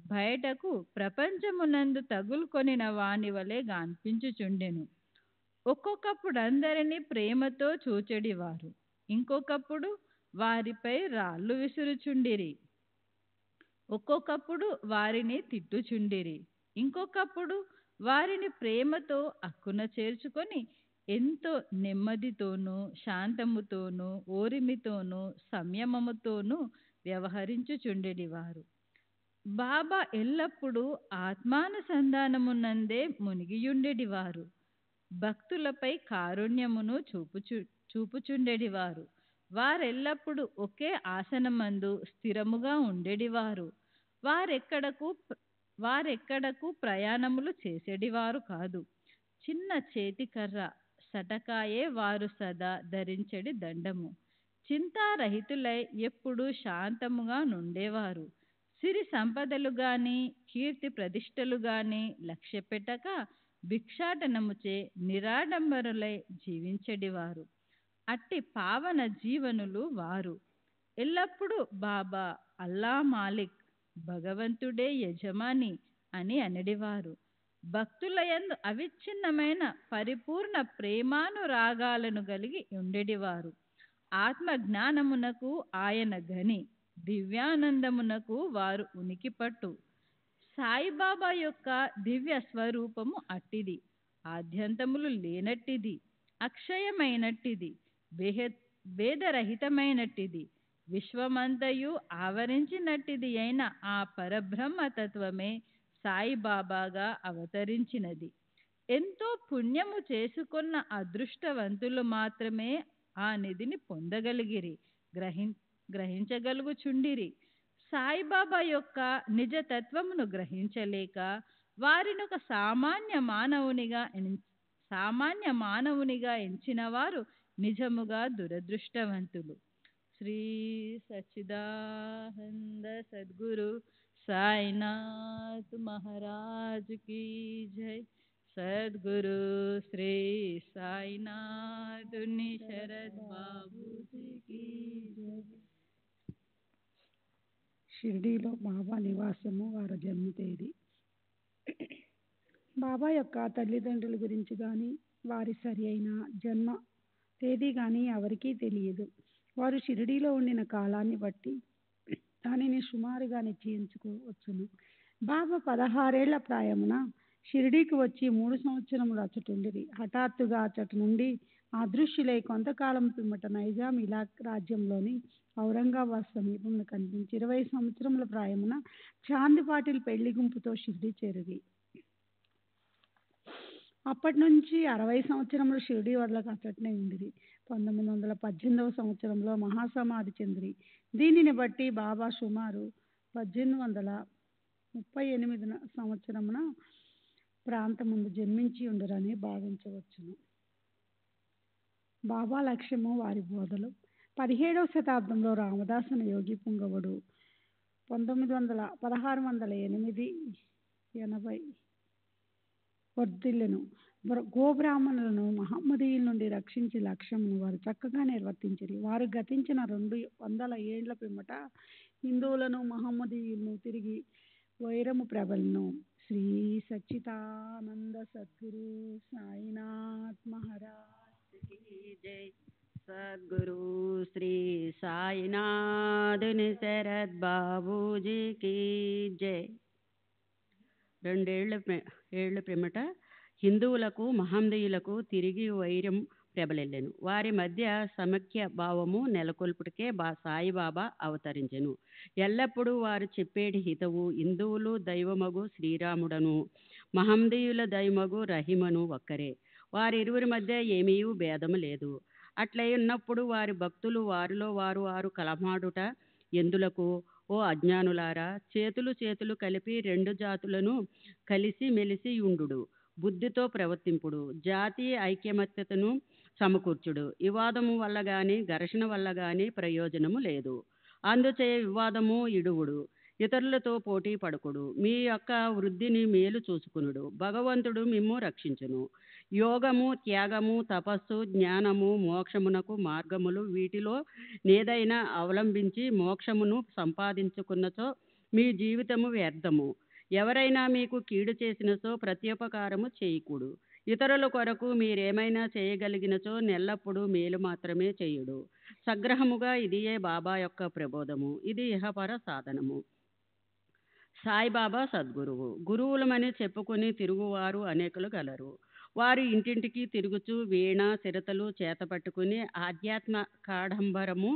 బయటకు ప్రపంచమునందు తగులుకొనిన వాని వలె కనిపించుచుండెను. ఒక్కొక్కప్పుడు అందరినీ ప్రేమతో చూచెడివారు, ఇంకొకప్పుడు వారిపై రాళ్ళు విసురుచుండిరి. ఒక్కొక్కప్పుడు వారిని తిట్టుచుండిరి, ఇంకొకప్పుడు వారిని ప్రేమతో అక్కున చేర్చుకొని ఎంతో నెమ్మదితోనూ శాంతముతోనూ ఓరిమితోనూ సంయమముతోనూ వ్యవహరించుచుండెడివారు. బాబా ఎల్లప్పుడూ ఆత్మానుసంధానమునందే మునిగియుండెడివారు. భక్తులపై కారుణ్యమును చూపుచుండెడివారు. వారెల్లప్పుడూ ఒకే ఆసనమందు స్థిరముగా ఉండెడివారు. వారెక్కడకు ప్రయాణములు చేసేడివారు కాదు. చిన్న చేతికర్ర సటకాయే వారు సదా ధరించెడి దండము. చింతారహితులై ఎప్పుడూ శాంతముగా నుండేవారు. సిరి సంపదలు గాని కీర్తి ప్రతిష్టలు గాని లక్ష్యపెట్టక భిక్షాటనముచే నిరాడంబరులై జీవించెడివారు. అట్టి పావన జీవనులు వారు. ఎల్లప్పుడూ బాబా అల్లా మాలిక్, భగవంతుడే యజమాని అని అనడివారు. భక్తులయందు అవిచ్ఛిన్నమైన పరిపూర్ణ ప్రేమానురాగాలను కలిగి ఉండెడివారు. ఆత్మజ్ఞానమునకు ఆయన గని, దివ్యానందమునకు వారు ఉనికి పట్టు. సాయిబాబా యొక్క దివ్య స్వరూపము అట్టిది. ఆద్యంతములు లేనట్టిది, అక్షయమైనట్టిది, భేదరహితమైనట్టిది, విశ్వమంతయు ఆవరించినట్టిది అయిన ఆ పరబ్రహ్మ తత్వమే సాయిబాబాగా అవతరించినది. ఎంతో పుణ్యము చేసుకున్న అదృష్టవంతులు మాత్రమే ఆ నిధిని పొందగలిగిరి, గ్రహించగలుగుచుండిరి. సాయిబాబా యొక్క నిజతత్వమును గ్రహించలేక వారినొక సామాన్య మానవునిగా ఎంచిన వారు నిజముగా దురదృష్టవంతులు. శ్రీ సచ్చిదానంద సద్గురు సాయినాథ్ మహారాజ్ కీ జై. సద్గురు శ్రీ సాయినాథుని శరద్ బాబూజీ కీ జై. షిర్డీలో బాబా నివాసము, వారి జన్మ తేదీ. బాబా యొక్క తల్లిదండ్రుల గురించి కానీ వారి సరి అయిన జన్మ తేదీ కానీ ఎవరికీ తెలియదు. వారు షిరిడీలో ఉండిన కాలాన్ని బట్టి దానిని సుమారుగా నిశ్చయించుకోవచ్చును. బాబా 16 ఏళ్ల ప్రాయమున షిరిడీకి వచ్చి 3 సంవత్సరములు అచ్చటుండిరి. హఠాత్తుగా అచ్చటి నుండి అదృశ్యులై కొంతకాలం పిమ్మట నైజాం ఇలాక్ రాజ్యంలోని ఔరంగాబాద్ సమీపంలో కనిపించి 20 సంవత్సరముల ప్రాయమున చాంద్ పాటిల్ పెళ్లి గుంపుతో షిరిడీ చేరిరి. అప్పటి నుంచి 60 సంవత్సరములు షిరిడీ వదలక అచ్చటనే ఉండిరి. 1918 సంవత్సరంలో మహాసమాధి చెందిరి. దీనిని బట్టి బాబా సుమారు 1838 సంవత్సరమున ప్రాంతముందు జన్మించి ఉండరని భావించవచ్చును. బాబా లక్ష్యము, వారి బోధలు. 17వ శతాబ్దంలో రామదాస్ అనే యోగి పుంగవుడు 1680 వర్ధిల్లెను. గోబ్రాహ్మణులను మహమ్మదీయుల నుండి రక్షించే లక్ష్యమును వారు చక్కగా నిర్వర్తించిరి. వారు గతించిన 200 ఏళ్ల పిమ్మట హిందువులను మహమ్మదీయులను తిరిగి వైరము ప్రబలను. శ్రీ సచ్చిదానంద సద్గురు సాయినాథ్ మహారాజ్ కీ జై. సద్గురు శ్రీ సాయినాథుని శరద్ బాబూజీ కీ జై. 2 ఏళ్ల పిమ్మట హిందువులకు మహమ్మదీయులకు తిరిగి వైరం ప్రబలెను. వారి మధ్య సమైక్య భావము నెలకొల్పుటకే సాయిబాబా అవతరించెను. ఎల్లప్పుడూ వారు చెప్పేటి హితవు, హిందువులు దైవమగు శ్రీరాముడను మహమ్మదీయుల దైవమగు రహీమను ఒక్కరే. వారిరువురి మధ్య ఏమీ భేదము లేదు. అట్లై ఉన్నప్పుడు వారి భక్తులు వారిలో వారు కలమాడుట ఎందులకు? ఓ అజ్ఞానులారా, చేతులు కలిపి రెండు జాతులను కలిసి మెలిసి ఉండుడు, బుద్ధితో ప్రవర్తింపుడు, జాతీయ ఐక్యమత్యతను సమకూర్చుడు. వివాదము వల్ల గాని ఘర్షణ వల్ల గాని ప్రయోజనము లేదు. అందుచే వివాదము ఇడువుడు, ఇతరులతో పోటీ పడకుడు, మీ యొక్క వృద్ధిని మేలు చూసుకునుడు. భగవంతుడు మిమ్ము రక్షించును. యోగము, త్యాగము, తపస్సు, జ్ఞానము, మోక్షమునకు మార్గములు. వీటిలో నేదైనా అవలంబించి మోక్షమును సంపాదించుకున్నచో మీ జీవితము వ్యర్థము. ఎవరైనా మీకు కీడు చేసినచో ప్రత్యుపకారము చేయకూడు. ఇతరుల కొరకు మీరేమైనా చేయగలిగినచో నెల్లప్పుడు మేలు మాత్రమే చేయుడు. సగ్రహముగా ఇదియే బాబా యొక్క ప్రబోధము. ఇది ఇహపర సాధనము. సాయిబాబా సద్గురువు. గురువులమని చెప్పుకుని తిరుగువారు అనేకులు గలరు. వారు ఇంటింటికి తిరుగుచూ వీణ చిరతలు చేతపట్టుకుని ఆధ్యాత్మ కాడంబరము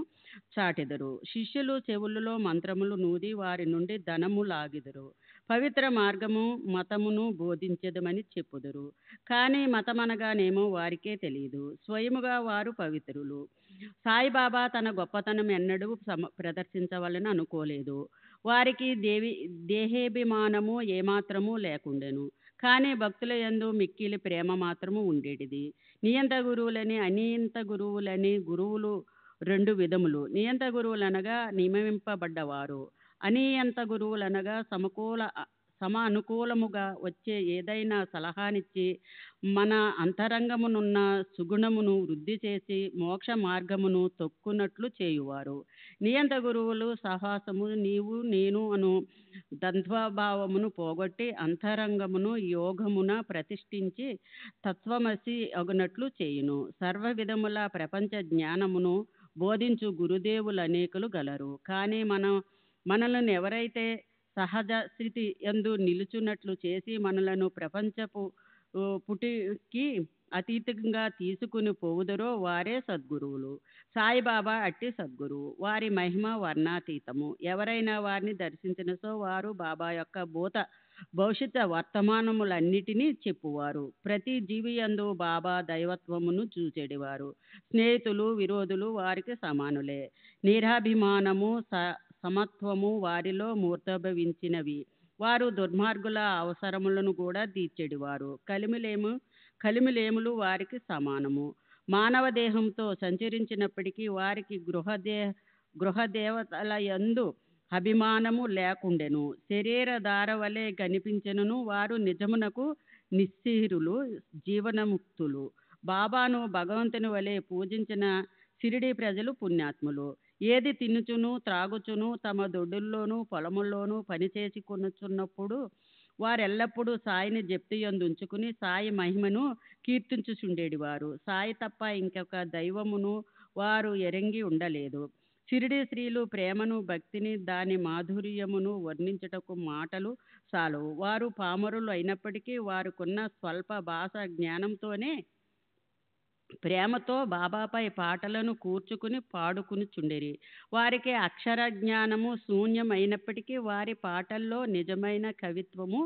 చాటెదరు. శిష్యులు చెవులలో మంత్రములు నూది వారి నుండి ధనము లాగిదరు. పవిత్ర మార్గము మతమును బోధించదమని చెప్పుదురు. కానీ మతమనగానేమో వారికే తెలియదు. స్వయముగా వారు పవిత్రులు. సాయిబాబా తన గొప్పతనం ఎన్నడూ ప్రదర్శించవలని అనుకోలేదు. వారికి దేహేభిమానము ఏమాత్రము లేకుండెను. కానీ భక్తుల యందు మిక్కిలి ప్రేమ మాత్రము ఉండేటిది. నియంత గురువులని అనియంత గురువులని. గురువులు రెండు విధములు. నియంత గురువులనగా నియమింపబడ్డవారు. అనియంత గురువులనగా అనుకూలముగా వచ్చే ఏదైనా సలహానిచ్చి మన అంతరంగమునున్న సుగుణమును వృద్ధి చేసి మోక్ష మార్గమును తొక్కునట్లు చేయువారు. నియంత గురువులు సహవాసము నీవు నేను అను ద్వంద్వభావమును పోగొట్టి అంతరంగమును యోగమున ప్రతిష్ఠించి తత్వమసి అగునట్లు చేయును. సర్వ విధముల ప్రపంచ జ్ఞానమును బోధించు గురుదేవులు అనేకులు గలరు. కానీ మనలను ఎవరైతే సహజ స్థితి యందు నిలుచున్నట్లు చేసి మనలను ప్రపంచపు పుటికి అతీతంగా తీసుకుని పోవుదరో వారే సద్గురువులు. సాయిబాబా అట్టి సద్గురువు. వారి మహిమ వర్ణాతీతము. ఎవరైనా వారిని దర్శించినచో వారు బాబా యొక్క భవిష్యత్ వర్తమానములన్నిటినీ చెప్పువారు. ప్రతి జీవి యందు బాబా దైవత్వమును చూచెడివారు. స్నేహితులు విరోధులు వారికి సమానులే. నిరాభిమానము సమత్వము వారిలో మూర్తభవించినవి. వారు దుర్మార్గుల అవసరములను కూడా తీర్చెడివారు. కలిమిలేములు వారికి సమానము. మానవ దేహంతో సంచరించినప్పటికీ వారికి గృహదేవతల యందు అభిమానము లేకుండెను. శరీరధార వలె కనిపించెను. వారు నిజమునకు నిస్సిరులు, జీవనముక్తులు. బాబాను భగవంతుని వలె పూజించిన షిరిడీ ప్రజలు పుణ్యాత్ములు. ఏది తినుచును త్రాగుచును తమ దొడ్డుల్లోనూ పొలముల్లోనూ పనిచేసి కొనుచున్నప్పుడు వారెల్లప్పుడూ సాయిని జప్తియందుంచుకుని సాయి మహిమను కీర్తించుచుండేడివారు. సాయి తప్ప ఇంకొక దైవమును వారు ఎరంగి ఉండలేదు. షిరిడీ స్త్రీలు ప్రేమను భక్తిని దాని మాధుర్యమును వర్ణించుటకు మాటలు చాలవు. వారు పామరులు అయినప్పటికీ వారుకున్న స్వల్ప భాష జ్ఞానంతోనే ప్రేమతో బాబాపై పాటలను కూర్చుకుని పాడుకునిచుండిరి. వారికి అక్షర జ్ఞానము శూన్యమైనప్పటికీ వారి పాటల్లో నిజమైన కవిత్వము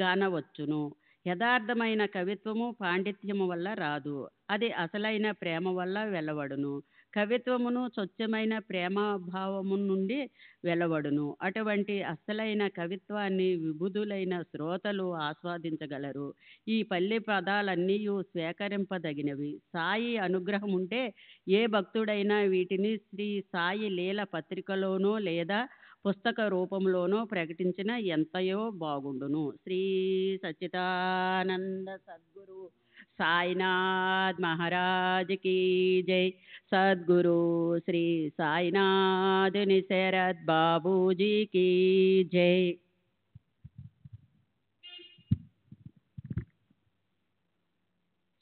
గానవచ్చును. యథార్థమైన కవిత్వము పాండిత్యము వల్ల రాదు. అది అసలైన ప్రేమ వల్ల వెలువడును. కవిత్వమును స్వచ్ఛమైన ప్రేమభావము నుండి వెలువడును. అటువంటి అసలైన కవిత్వాన్ని విబుధులైన శ్రోతలు ఆస్వాదించగలరు. ఈ పల్లి పదాలన్నీ స్వీకరింపదగినవి. సాయి అనుగ్రహం ఉంటే ఏ భక్తుడైనా వీటిని శ్రీ సాయి లీల పత్రికలోనో లేదా పుస్తక రూపంలోనో ప్రకటించిన ఎంతయో బాగుండును. శ్రీ సచ్చిదానంద సద్గురు సాయినాథ్ మహారాజ్ की जय. सद्गुरु श्री साईनाथ निशरद बाबूजी की जय.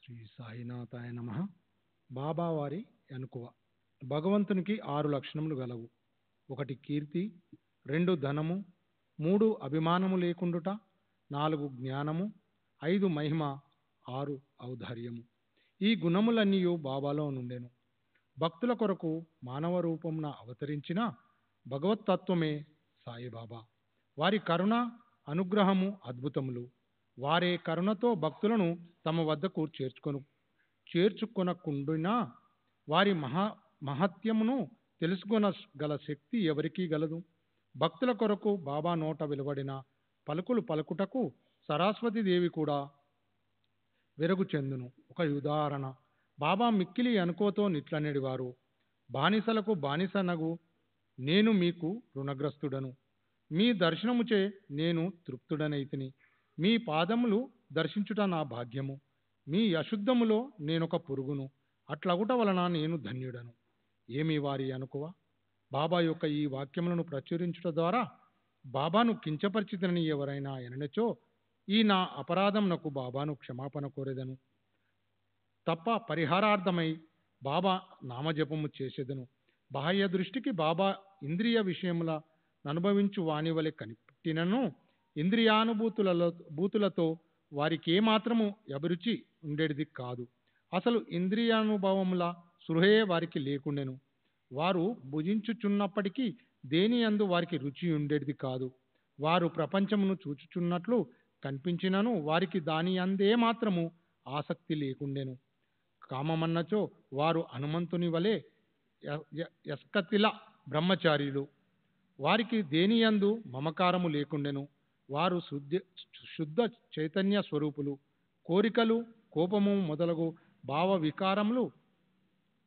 శ్రీ సాయినాథాయ నమః. బాబావారి అనుకువ. భగవంతునికి 6 లక్షణములు గలవు. 1 కీర్తి, 2 ధనము, 3 అభిమానము లేకుండుట, 4 జ్ఞానము, 5 మహిమ, 6 ఔదార్యము. ఈ గుణములన్నీ బాబాలో నుండెను. భక్తుల కొరకు మానవ రూపమున అవతరించిన భగవత్తత్వమే సాయిబాబా. వారి కరుణ అనుగ్రహము అద్భుతములు. వారే కరుణతో భక్తులను తమ వద్దకు చేర్చుకొనకుండునా వారి మహత్యమును తెలుసుకొనగల శక్తి ఎవరికీ గలదు. భక్తుల కొరకు బాబా నోట వెలువడిన పలుకులు పలుకుటకు సరస్వతి దేవి కూడా వెరుగు చెందును. ఒక ఉదాహరణ, బాబా మిక్కిలి అనుకోతో నిట్లనేడివారు, బానిసలకు బానిసనగు నేను మీకు రుణగ్రస్తుడను, మీ దర్శనముచే నేను తృప్తుడనైతిని, మీ పాదములు దర్శించుట నా భాగ్యము, మీ అశుద్ధములో నేనొక పురుగును, అట్లగుట వలన నేను ధన్యుడను. ఏమి వారి అనుకువ? బాబా యొక్క ఈ వాక్యములను ప్రచురించుట ద్వారా బాబాను కించపరిచితనని ఎవరైనా ఎననచో ఈ నా అపరాధమునకు బాబాను క్షమాపణ కోరెదను తప్ప పరిహారార్థమై బాబా నామజపము చేసేదను. బాహ్య దృష్టికి బాబా ఇంద్రియ విషయముల అనుభవించు వాని వలె కనిపెట్టినను బూతులతో వారికి ఏమాత్రము అభిరుచి ఉండేది కాదు. అసలు ఇంద్రియానుభవముల సృహే వారికి లేకుండెను. వారు భుజించుచున్నప్పటికీ దేని యందు వారికి రుచి ఉండేది కాదు. వారు ప్రపంచమును చూచుచున్నట్లు కనిపించినను వారికి దాని అందే మాత్రము ఆసక్తి లేకుండెను. కామమన్నచో వారు హనుమంతుని వలె యస్కతిల బ్రహ్మచారిలు. వారికి దేనియందు మమకారము లేకుండెను. వారు శుద్ధ చైతన్య స్వరూపులు. కోరికలు, కోపము మొదలగు భావ వికారములు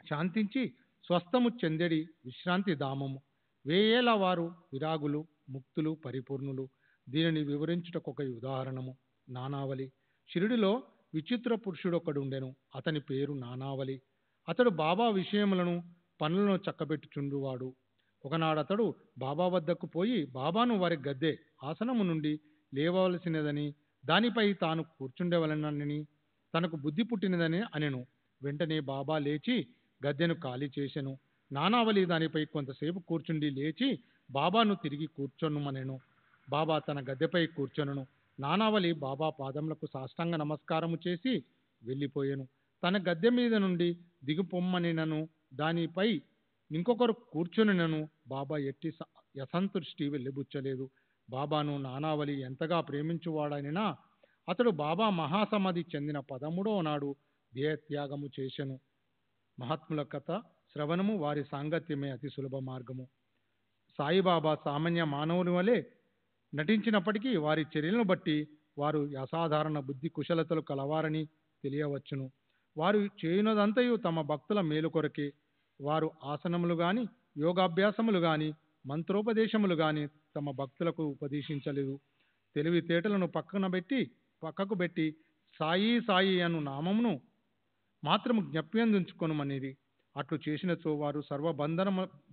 శాంతించి స్వస్థము చెందెడి విశ్రాంతి ధామము. వేయేల వారు విరాగులు, ముక్తులు, పరిపూర్ణులు. దీనిని వివరించుటకు ఒక ఉదాహరణము నానావళి. షిరిడిలో విచిత్ర పురుషుడొకడుండెను. అతని పేరు నానావళి. అతడు బాబా విషయములను పనులను చక్కబెట్టుచుండువాడు. ఒకనాడతడు బాబా వద్దకు పోయి బాబాను వారి గద్దె ఆసనము నుండి లేవవలసినదని, దానిపై తాను కూర్చుండేవలనని తనకు బుద్ధి పుట్టినదని అనెను. వెంటనే బాబా లేచి గద్దెను ఖాళీ చేసెను. నానావళి దానిపై కొంతసేపు కూర్చుండి లేచి బాబాను తిరిగి కూర్చొనుమనెను. బాబా తన గద్దెపై కూర్చొనను. నానావళి బాబా పాదములకు సాష్టాంగ నమస్కారము చేసి వెళ్ళిపోయెను. తన గద్దె మీద నుండి దిగుపొమ్మనినను దానిపై ఇంకొకరు కూర్చొనినను బాబా ఎట్టి అసంతృష్టి వెళ్ళిబుచ్చలేదు. బాబాను నానావళి ఎంతగా ప్రేమించువాడనినా అతడు బాబా మహాసమాధి చెందిన 13వ నాడు దేహత్యాగము చేసెను. మహాత్ముల కథ శ్రవణము, వారి సాంగత్యమే అతి సులభ మార్గము. సాయిబాబా సామాన్య మానవుని వలె నటించినప్పటికీ వారి చర్యలను బట్టి వారు అసాధారణ బుద్ధి కుశలతలు కలవారని తెలియవచ్చును. వారు చేయునదంతయు తమ భక్తుల మేలు కొరకే. వారు ఆసనములు గాని, యోగాభ్యాసములు గాని, మంత్రోపదేశములు గాని తమ భక్తులకు ఉపదేశించలేదు. తెలివితేటలను పక్కకు పెట్టి సాయి సాయి అను నామమును మాత్రము జ్ఞప్యందుంచుకొనుమనేది. అట్లు చేసినచో వారు సర్వ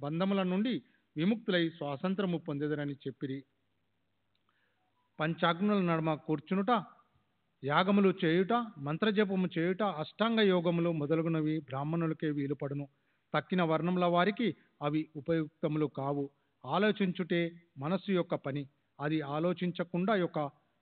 బంధముల నుండి విముక్తులై స్వాతంత్రము పొందెదరని చెప్పిరి. పంచాగ్నుల నడుమ కూర్చునుట, యాగములు చేయుట, మంత్రజపము చేయుట, అష్టాంగ యోగములు మొదలగునవి బ్రాహ్మణులకే వీలుపడును. తక్కిన వర్ణముల వారికి అవి ఉపయుక్తములు కావు. ఆలోచించుటే మనస్సు యొక్క పని. అది ఆలోచించకుండా యొక్క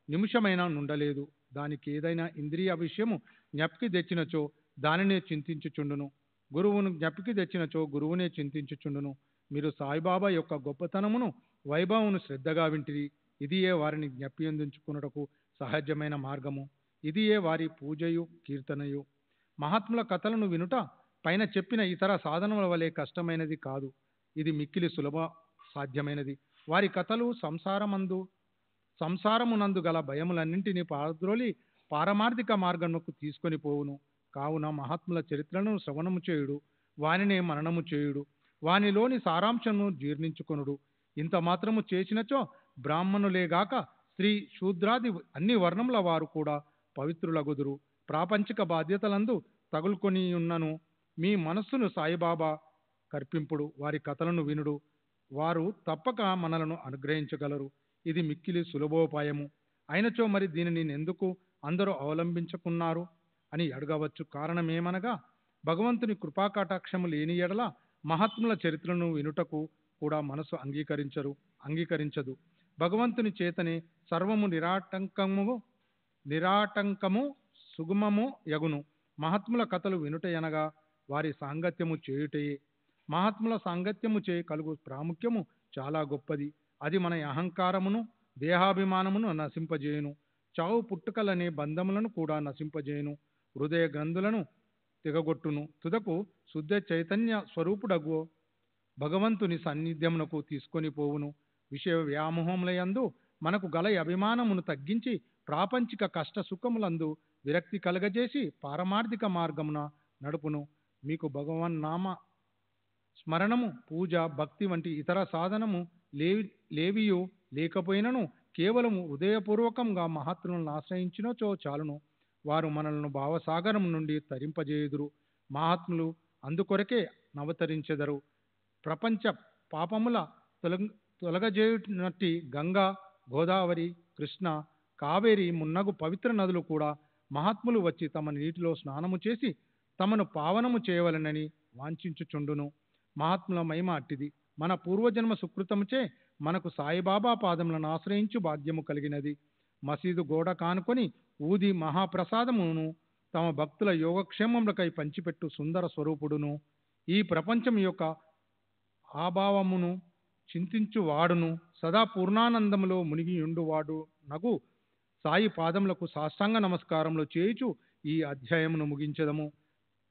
నిమిషమైనా నుండలేదు. దానికి ఏదైనా ఇంద్రియ విషయము జ్ఞప్తికి తెచ్చినచో దానినే చింతించుచుండును. గురువును జ్ఞప్తికి తెచ్చినచో గురువునే చింతించుచుండును. మీరు సాయిబాబా యొక్క గొప్పతనమును, వైభవమును శ్రద్ధగా వింటిరి. ఇదియే వారిని జ్ఞప్తించుకున్నటకు సహజమైన మార్గము. ఇదియే వారి పూజయు కీర్తనయు. మహాత్ముల కథలను వినుట పైన చెప్పిన ఇతర సాధనముల వలె కష్టమైనది కాదు. ఇది మిక్కిలి సులభ సాధ్యమైనది. వారి కథలు సంసారమునందు గల భయములన్నింటినీ పారద్రోలి పారమార్థిక మార్గముకు తీసుకొని పోవును. కావున మహాత్ముల చరిత్రను శ్రవణము చేయుడు, వానినే మననము చేయుడు, వానిలోని సారాంశమును జీర్ణించుకొనుడు. ఇంత మాత్రము చేసినచో బ్రాహ్మణులేగాక స్త్రీ శూద్రాది అన్ని వర్ణముల వారు కూడా పవిత్రులగుదురు. ప్రాపంచిక బాధ్యతలందు తగులుకొని ఉన్నను మీ మనస్సును సాయిబాబా కర్పింపుడు, వారి కథలను వినుడు. వారు తప్పక మనలను అనుగ్రహించగలరు. ఇది మిక్కిలి సులభోపాయము. అయినచో మరి దీనిని ఎందుకు అందరూ అవలంబించుకున్నారు అని అడగవచ్చు. కారణమేమనగా భగవంతుని కృపాకటాక్షము లేని ఎడల మహాత్ముల చరిత్రను వినుటకు కూడా మనసు అంగీకరించదు. భగవంతుని చేతనే సర్వము నిరాటంకము సుగమము యగును. మహాత్ముల కథలు వినుటయనగా వారి సాంగత్యము చేయుటయే. మహాత్ముల సాంగత్యము చే కలుగు ప్రాముఖ్యము చాలా గొప్పది. అది మన అహంకారమును, దేహాభిమానమును నశింపజేయును. చావు పుట్టుకలనే బంధములను కూడా నశింపజేయును. హృదయ గ్రంథులను దిగగొట్టును. తుదకు శుద్ధ చైతన్య స్వరూపుడగు భగవంతుని సన్నిధ్యమునకు తీసుకొని పోవును. విషయ వ్యామోహములయందు మనకు గల అభిమానమును తగ్గించి ప్రాపంచిక కష్ట సుఖములందు విరక్తి కలగజేసి పారమార్థిక మార్గమున నడుపును. మీకు భగవన్నామ స్మరణము, పూజ, భక్తి వంటి ఇతర సాధనము లేవియు లేకపోయినను కేవలము హృదయపూర్వకంగా మహాత్ములను ఆశ్రయించినచో చాలును. వారు మనలను భావసాగరం నుండి తరింపజేయుదురు. మహాత్ములు అందుకొరకే నవతరించెదరు. ప్రపంచ పాపముల తొలగజేయునట్టి గంగా, గోదావరి, కృష్ణ, కావేరి మున్నగు పవిత్ర నదులు కూడా మహాత్ములు వచ్చి తమ నీటిలో స్నానము చేసి తమను పావనము చేయవలనని వాంఛించుచుండును. మహాత్ముల మహిమ అట్టిది. మన పూర్వజన్మ సుకృతముచే మనకు సాయిబాబా పాదములను ఆశ్రయించు భాగ్యము కలిగినది. మసీదు గోడ కానుకొని ఊది మహాప్రసాదమును తమ భక్తుల యోగక్షేమములకై పంచిపెట్టు సుందర స్వరూపుడును. ఈ ప్రపంచం యొక్క ఆభావమును చింతించువాడును సదా పూర్ణానందములో మునిగియుండువాడు నగు సాయి పాదములకు సాష్టాంగ నమస్కారములు చేయుచు ఈ అధ్యాయమును ముగించదము.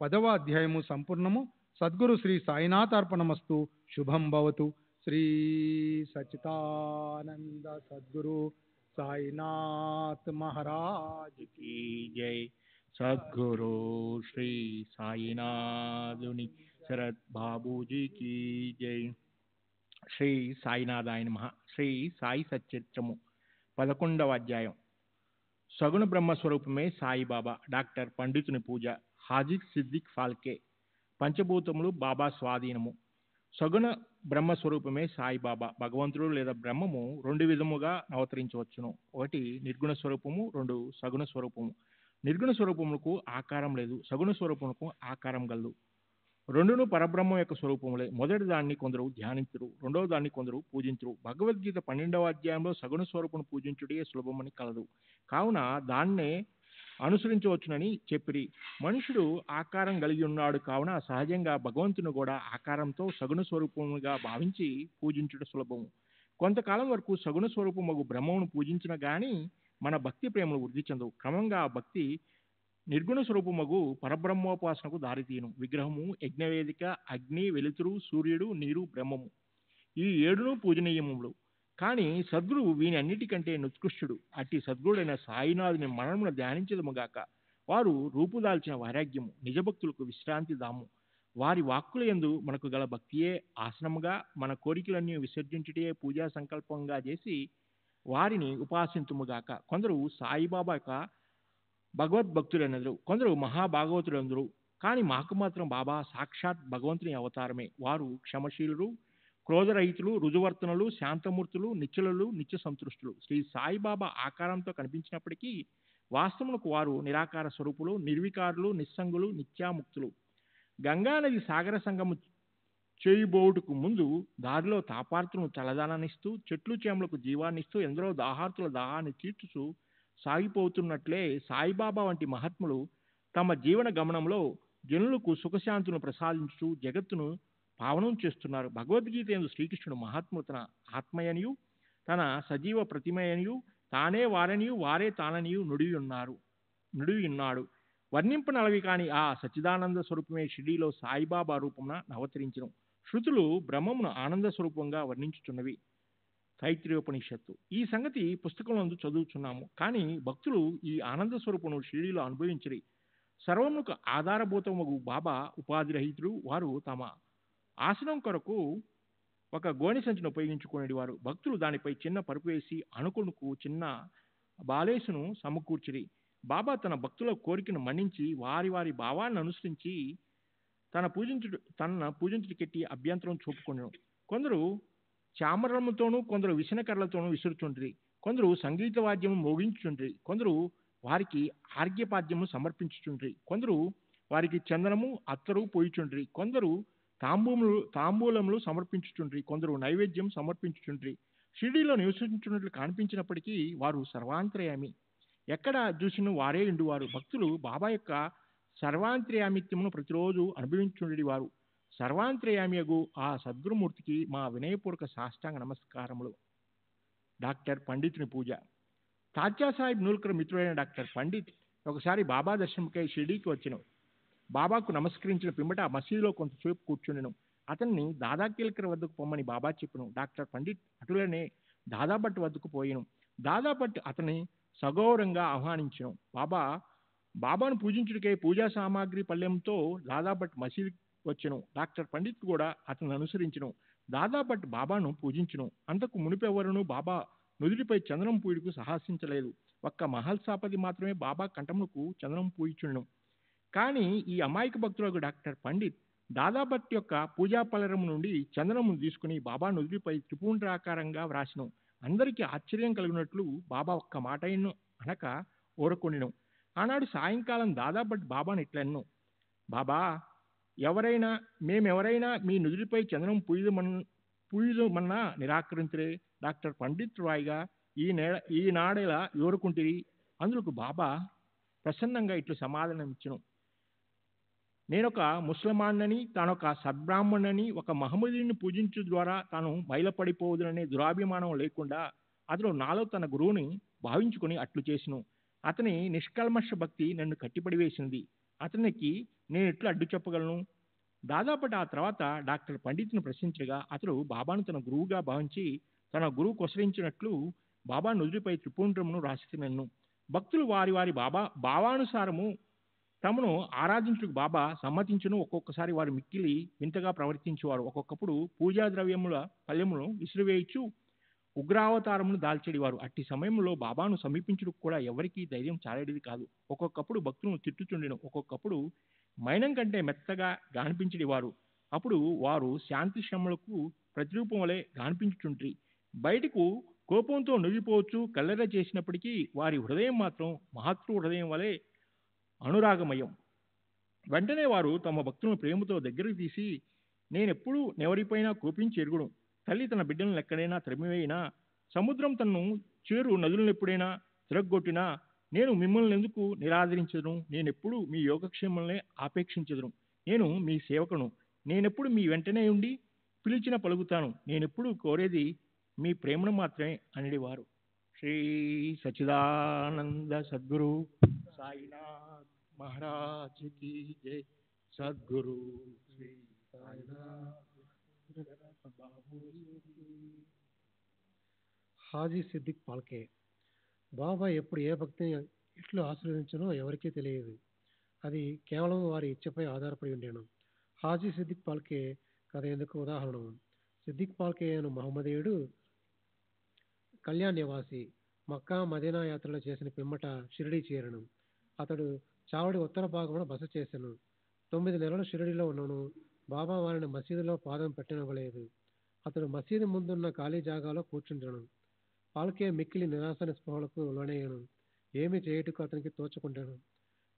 10వ అధ్యాయము సంపూర్ణము. సద్గురు శ్రీ సాయినాథార్పణమస్తు. శుభం భవతు. శ్రీ సచితానంద సద్గురు సాయినాథ్ మహారాజ్ की जय। सद्गुरु श्री साईनाथुनि शरद बाबूजी की जय। శ్రీ సాయినాథాయ నమః. శ్రీ సాయి సచ్చరిత్రము 11వ అధ్యాయం. సగుణ బ్రహ్మస్వరూపమే సాయిబాబా. డాక్టర్ పండితుని పూజ. హాజిద్ సిద్దిక్ ఫాల్కే. పంచభూతములు బాబా స్వాధీనము. సగుణ బ్రహ్మస్వరూపమే సాయిబాబా. భగవంతుడు లేదా బ్రహ్మము 2 విధముగా అవతరించవచ్చును. 1 నిర్గుణ స్వరూపము, 2 సగుణ స్వరూపము. నిర్గుణ స్వరూపములకు ఆకారం లేదు, సగుణ స్వరూపములకు ఆకారం గలదు. 2ను పరబ్రహ్మం యొక్క స్వరూపములే. మొదటి దాన్ని కొందరు ధ్యానించరు, రెండవ దాన్ని కొందరు పూజించరు. భగవద్గీత 12వ అధ్యాయంలో సగుణ స్వరూపమును పూజించుటే సులభమని కలదు, కావున దాన్నే అనుసరించవచ్చునని చెప్పిరి. మనుషుడు ఆకారం కలిగి ఉన్నాడు కావున సహజంగా భగవంతుని కూడా ఆకారంతో సగుణ స్వరూపముగా భావించి పూజించుట సులభము. కొంతకాలం వరకు సగుణ స్వరూపము బ్రహ్మమును పూజించిన గాని మన భక్తి ప్రేమలు వృద్ధి చెందవు. క్రమంగా ఆ భక్తి నిర్గుణ స్వరూపమగు పరబ్రహ్మోపాసనకు దారితీయను. విగ్రహము, యజ్ఞవేదిక, అగ్ని, వెలుతురు, సూర్యుడు, నీరు, బ్రహ్మము ఈ 7ను పూజనీయములు. కానీ సద్గురువు వీని అన్నిటికంటే నికృష్టుడు. అట్టి సద్గురుడైన సాయినాథుని మనమును ధ్యానించదముగాక. వారు రూపుదాల్చిన వైరాగ్యము, నిజభక్తులకు విశ్రాంతి దాము. వారి వాక్కుల యందు మనకు గల భక్తియే ఆసనముగా, మన కోరికలన్నీ విసర్జించుటే పూజా సంకల్పంగా చేసి వారిని ఉపాసింతుముగాక. కొందరు సాయిబాబా యొక్క భగవద్భక్తులెందరు, కొందరు మహాభాగవతులందరూ. కానీ మాకు మాత్రం బాబా సాక్షాత్ భగవంతుని అవతారమే. వారు క్షమశీలురు, క్రోధరహితులు, రుజువర్తనులు, శాంతమూర్తులు, నిశ్చలులు, నిత్య సంతృష్టులు. శ్రీ సాయిబాబా ఆకారంతో కనిపించినప్పటికీ వాస్తవమునకు వారు నిరాకార స్వరూపులు, నిర్వికారులు, నిస్సంగులు, నిత్యాముక్తులు. గంగానది సాగర సంగము చేయుబోవుటకు ముందు దారిలో తాపార్తులను చల్లదానాన్నిస్తూ, చెట్లు చేమలకు జీవాన్నిస్తూ, ఎందరో దాహార్తుల దాహాన్ని తీర్చుచూ సాగిపోతున్నట్లే సాయిబాబా వంటి మహాత్ములు తమ జీవన గమనంలో జనులకు సుఖశాంతులను ప్రసాదించుతూ జగత్తును పావనం చేస్తున్నారు. భగవద్గీత యందు శ్రీకృష్ణుడు మహాత్ములు తన ఆత్మయనియు తన సజీవ ప్రతిమయనియు తానే వారనియు వారే తాననియు నుడియున్నాడు. వర్ణింపనలవి కాని ఆ సచ్చిదానంద స్వరూపమే షిరిడీలో సాయిబాబా రూపమున అవతరించను. శృతులు బ్రహ్మమును ఆనంద స్వరూపంగా వర్ణించుచున్నవి. తైత్రీయోపనిషత్తు. ఈ సంగతి పుస్తకంలో చదువుచున్నాము. కానీ భక్తులు ఈ ఆనంద స్వరూపమును షిరిడీలో అనుభవించరి. సర్వమునకు ఆధారభూతమగు బాబా ఉపాధిరహితుడు. వారు తమ ఆసనం కొరకు ఒక గోనె సంచిని ఉపయోగించుకునేవారు. భక్తులు దానిపై చిన్న పరుపు వేసి అణుకుడుకు చిన్న బాలేసును సమకూర్చిరి. బాబా తన భక్తుల కోరికను మన్నించి వారి వారి భావాలను అనుసరించి తన పూజించుడికెట్టి అభ్యంతరం చూపుకొనెను. కొందరు చామరముతోనూ, కొందరు విసనకర్రలతోనూ విసురుచుండ్రి, కొందరు సంగీత వాద్యము మోగించుచుండ్రి, కొందరు వారికి ఆర్ఘ్యపాద్యము సమర్పించుచుండ్రి, కొందరు వారికి చందనము అత్తరు పోయిచుండ్రి, కొందరు తాంబూలములు సమర్పించుచుండ్రి, కొందరు నైవేద్యం సమర్పించుచుండ్రి. షిరిడీలో నివసించున్నట్లు కనిపించినప్పటికీ వారు సర్వాంతర్యామి. ఎక్కడ చూసిన వారే ఉండువారు. భక్తులు బాబా యొక్క సర్వాంతర్యామిత్యమును ప్రతిరోజు అనుభవించుండేవారు. సర్వాంతర్యామియగు ఆ సద్గురుమూర్తికి మా వినయపూర్వక సాష్టాంగ నమస్కారములు. డాక్టర్ పండితుని పూజ. తాత్యా సాహిబ్ నూల్కర్ మిత్రుడైన డాక్టర్ పండిత్ ఒకసారి బాబా దర్శనంకై షిరిడీకి వచ్చెను. బాబాకు నమస్కరించిన పిమ్మట ఆ మసీదులో కొంతసేపు కూర్చుండెను. అతన్ని దాదా కేల్కర్ వద్దకు పొమ్మని బాబా చెప్పెను. డాక్టర్ పండిత్ అటులనే దాదా భట్ వద్దకు పోయెను. దాదా భట్ అతని సగౌరవంగా ఆహ్వానించెను. బాబాను పూజించుడికై పూజా సామాగ్రి పళ్ళెంతో దాదా భట్ మసీదు వచ్చెను. డాక్టర్ పండిత్ కూడా అతను అనుసరించెను. దాదా భట్ బాబాను పూజించును. అంతకు మునిపెవరును బాబా నుదుటిపై చంద్రం పూయుడుకు సాహసించలేదు. ఒక్క మహల్సాపతి మాత్రమే బాబా కంఠమునకు చంద్రం పూయిచుండెను. కానీ ఈ అమాయక భక్తులకు డాక్టర్ పండిత్ దాదా భట్ యొక్క పూజా పలరము నుండి చంద్రము తీసుకుని బాబా నుదుటిపై త్రిపుండ్రాకారంగా వ్రాసెను. అందరికీ ఆశ్చర్యం కలిగినట్లు బాబా ఒక్క మాట అనక ఊరకొనిను. ఆనాడు సాయంకాలం దాదా భట్ బాబాను ఇట్లెన్ను, బాబా, మేమెవరైనా మీ నుదుటిపై చంద్రం పూయుదమన్నా నిరాకరించరే. డాక్టర్ పండిత్ రాయ్గా ఈనాడెలా ఊరుకుంటిరి. అందుకు బాబా ప్రసన్నంగా ఇట్లు సమాధానం ఇచ్చెను, నేనొక ముస్లమాన్నని, తానొక సద్బ్రాహ్మణుని, ఒక మహమ్మదీయుని పూజించు ద్వారా తాను మైలపడిపోవుదననే దురాభిమానం లేకుండా అతడు నాలో తన గురువుని భావించుకుని అట్లు చేసిను. అతని నిష్కల్మష భక్తి నన్ను కట్టిపడివేసింది. అతనికి నేను ఎట్లు అడ్డు చెప్పగలను? దాదాపు ఆ తర్వాత డాక్టర్ పండిత్ను ప్రశ్నించగా అతడు బాబాను తన గురువుగా భావించి తన గురువు కొసరించినట్లు బాబా నుదుటిపై త్రిపుండ్రమును రాసినన్ను. భక్తులు వారి వారి భావానుసారము తమను ఆరాధించుటకు బాబా సమ్మతించును. ఒక్కొక్కసారి వారు మిక్కిలి వింతగా ప్రవర్తించేవారు. ఒక్కొక్కప్పుడు పూజా ద్రవ్యముల పల్లెమును విసిరివేయచ్చు ఉగ్రావతారమును దాల్చేడివారు. అట్టి సమయంలో బాబాను సమీపించుటకు కూడా ఎవరికీ ధైర్యం చాలేడిది కాదు. ఒక్కొక్కప్పుడు భక్తులను తిట్టుచుండెను. ఒక్కొక్కప్పుడు మైనం కంటే మెత్తగా గానిపించేడివారు. అప్పుడు వారు శాంతి శ్రమలకు ప్రతిరూపం వలె గానిపించుచుండ్రి. బయటకు కోపంతో నొగిపోవచ్చు, కల్లెర చేసినప్పటికీ వారి హృదయం మాత్రం మహాతృ హృదయం వలె అనురాగమయం. వెంటనే వారు తమ భక్తులను ప్రేమతో దగ్గరికి తీసి, నేనెప్పుడు ఎవరిపైనా కోపించి ఎరుగును. తల్లి తన బిడ్డలను ఎక్కడైనా తరిమివేయినా, సముద్రం తనను చేరు నదులను ఎప్పుడైనా తిరగొట్టినా నేను మిమ్మల్ని ఎందుకు నిరాదరించదును? నేనెప్పుడు మీ యోగక్షేమాలనే ఆపేక్షించదును. నేను మీ సేవకును. నేనెప్పుడు మీ వెంటనే ఉండి పిలిచిన పలుకుతాను. నేనెప్పుడు కోరేది మీ ప్రేమను మాత్రమే అనేవారు. శ్రీ సచిదానంద సద్గురు సాయినాథ్ మహారాజ్ కీ జై. సద్గురు శ్రీ సాయినాథ్ హాజీ సిద్దిక్ పాల్కే. బాబా ఎప్పుడు ఏ భక్తిని ఎట్లు ఆశీర్వదించనో ఎవరికీ తెలియదు. అది కేవలం వారి ఇచ్చపై ఆధారపడి ఉండేను. హాజీ సిద్దిక్ పాల్కే కథ ఎందుకు ఉదాహరణ. సిద్దిక్ పాల్కే అను మహమ్మదీయుడు కళ్యాణ్ నివాసి. మక్కా మదీనా యాత్రలు చేసిన పిమ్మట షిరిడీ చేరను. అతడు చావడి ఉత్తర భాగమున బస చేసెను. 9 నెలలు షిరిడీలో ఉన్నను. బాబా వారిని మసీదులో పాదం పెట్టనివ్వలేదు. అతడు మసీదు ముందున్న ఖాళీ జాగాలో కూర్చుంటాను. పాల్కే మిక్కిలి నిరాశ నిస్పృహలకు లోనయ్యను. ఏమి చేయుటకు అతనికి తోచుకుంటాను.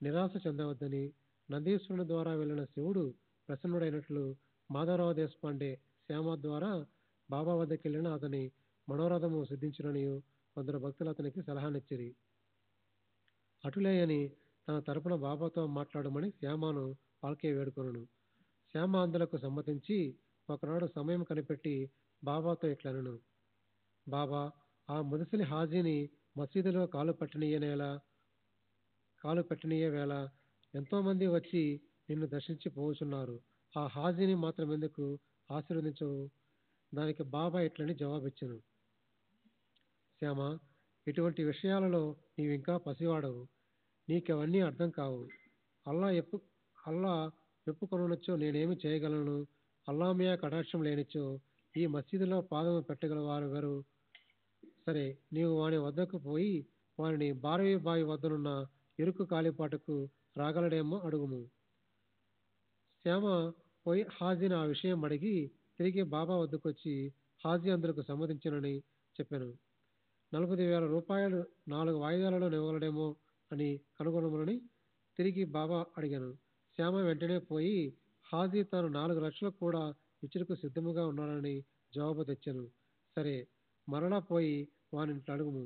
నిరాశ చెందవద్దని నందీశ్వరుని ద్వారా వెళ్ళిన శివుడు ప్రసన్నుడైనట్లు మాధవరావు దేశపాండే శ్యామ ద్వారా బాబా వద్దకు వెళ్ళిన అతని మనోరథము సిద్ధించుననియు కొందరు భక్తులు అతనికి సలహానిచ్చిరి. అటులేయని తన తరపున బాబాతో మాట్లాడమని శ్యామను పాల్కే వేడుకొనును. శ్యామ అందులకు సమ్మతించి ఒకనాడు సమయం కనిపెట్టి బాబాతో ఇట్లనను, బాబా, ఆ ముదుసలి హాజీని మసీదులో కాలు పెట్టనీయ వేళ ఎంతో మంది వచ్చి నిన్ను దర్శించి పోవుచున్నారు. ఆ హాజీని మాత్రం ఎందుకు ఆశీర్వదించవు? దానికి బాబా ఇట్లని జవాబిచ్చెను, శ్యామ, ఇటువంటి విషయాలలో నీవింకా పసివాడవు. నీకవన్నీ అర్థం కావు. అల్లా ఎప్పుకొనొచ్చో నేనేమి చేయగలను? అల్లామియా కటాక్షం లేనిచో ఈ మసీదులో పాదము పెట్టగలవారెవరు? సరే, నీవు వాని వద్దకు పోయి వారిని బారవి బావి వద్దనున్న ఇరుకు కాలిపాటకు రాగలడేమో అడుగుము. శ్యామ పోయి హాజీని ఆ విషయం అడిగి తిరిగి బాబా వద్దకొచ్చి హాజీ అందులకు సమ్మతించనని చెప్పాను. 40,000 రూపాయలు 4 వాయిదాలలో ఇవ్వగలడేమో అని కనుగొనమని తిరిగి బాబా అడిగాను. శ్యామ వెంటనే పోయి హాజీ తాను 4 లక్షలు కూడా ఇచ్చుటకు సిద్ధముగా ఉన్నాడని జవాబు తెచ్చాను. సరే, మరలా పోయి వాని అడుగుము.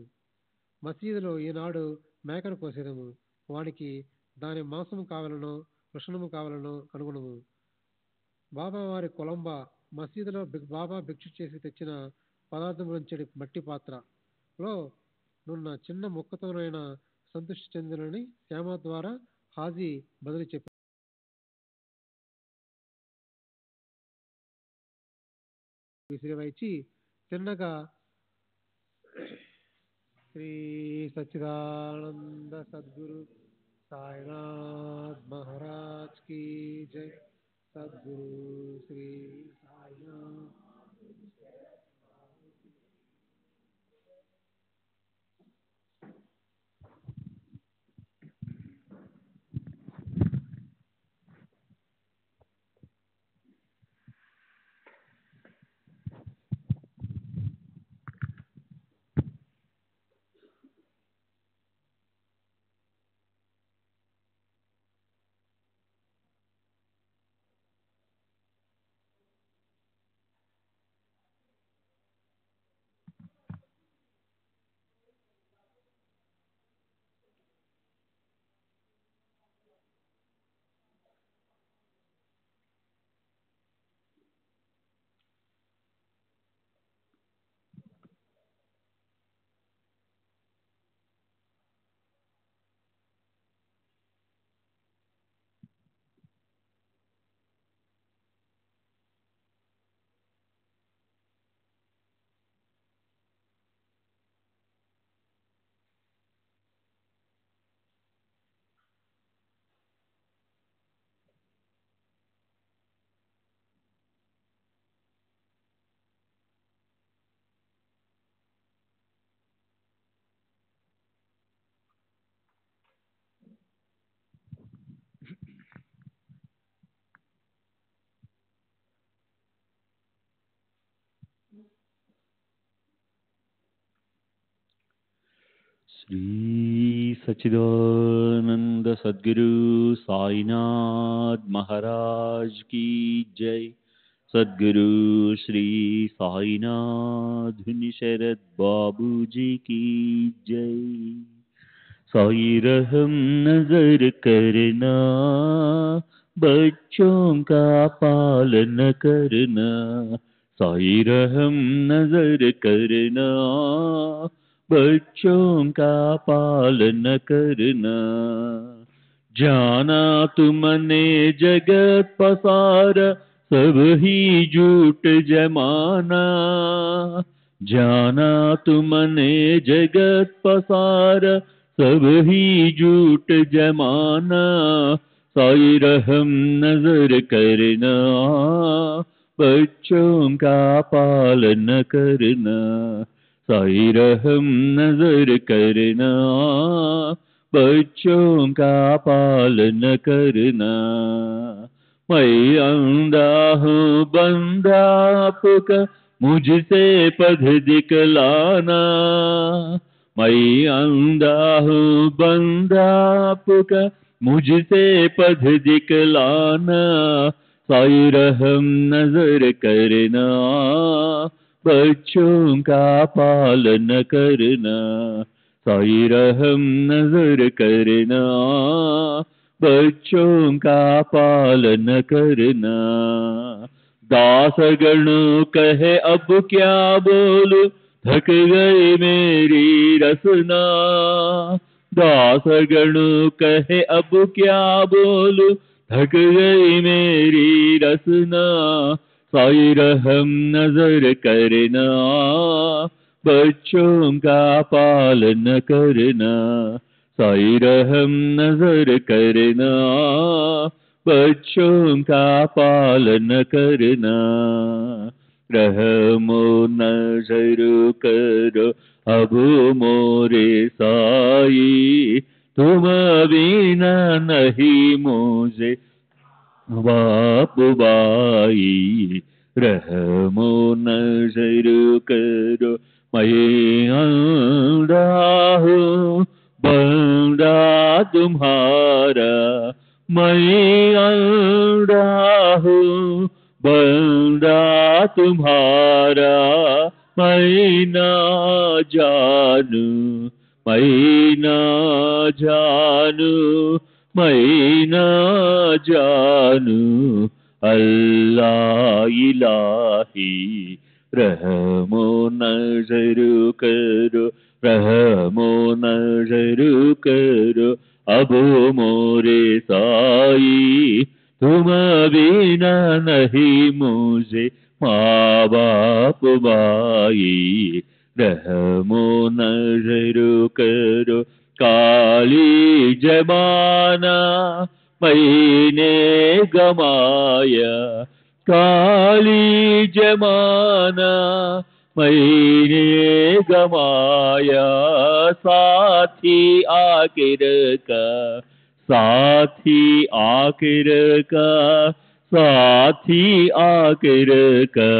మసీదులో ఈనాడు మేకను కోసేదము. వానికి దాని మాంసము కావాలనో వృషణము కావాలనో కనుగొనము. బాబా వారి కొలంబా మసీదులో బాబా భిక్ష చేసి తెచ్చిన పదార్థములంచెడి మట్టి పాత్రలో నున్న చిన్న ముక్కతోనైనా సంతృష్టి చెందినని శ్యామ ద్వారా హాజీ బదులు చెప్పారు. విసిరివైచి తిన్నగా శ్రీ సచ్చిదానంద సద్గురు సాయినాథ్ మహారాజ్ की जय सद्गुरु श्री साईनाथ श्री सच्चिदानंद सद्गुरु साईनाथ महाराज की जय। सद्गुरु श्री साईनाथ शरद बाबू जी की जय। साई रहम नजर करना, बच्चों का पालन करना। साई रहम नजर करना, बच्चों का पालन करना। जाना तुमने जगत पसारा, सब ही झूठ जमाना। जाना तुमने जगत पसारा, सब ही झूठ जमाना। साई रहम नजर करना, बच्चों का पालन करना। साई रहम नजर करना, बच्चों का पालन करना। मैं अंधा हूँ बंदा आपका, मुझसे पद दिखलाना। मैं अंधा हूँ बंदा आपका, मुझसे पद दिखलाना। साई रहम नजर करना, बच्चों का पालन करना। साई रहम नजर करना, बच्चों का पालन करना। दास गणों कहे अब क्या बोलूं, थक गई मेरी रसना। दास गणों कहे अब क्या बोलूं, थक गई मेरी रसना। साई रहम नजर करना, बच्चों का पालन करना। साई रहम नजर करना, बच्चों का पालन करना। रहमो नजर करो अब मोरे साई, तुम बिना नहीं मुझे बाप बाई। रहमो नजर करो, मैं अंधा हूँ बंदा तुम्हारा। मैं अंधा हूँ बंदा तुम्हारा। मैं ना जानू, मैं ना जानू, मैं ना जानू अल्लाह इलाही। रहमो नजर करो, रहमो नजर करो अब मोरे साई। तुम बिना नहीं मुझे माँ बाप भाई रहमो नजर करो काली जमाना मैंने गमाया काली जमाना मैंने गमाया साथी आखिर का साथी आखिर का साथी आखिर का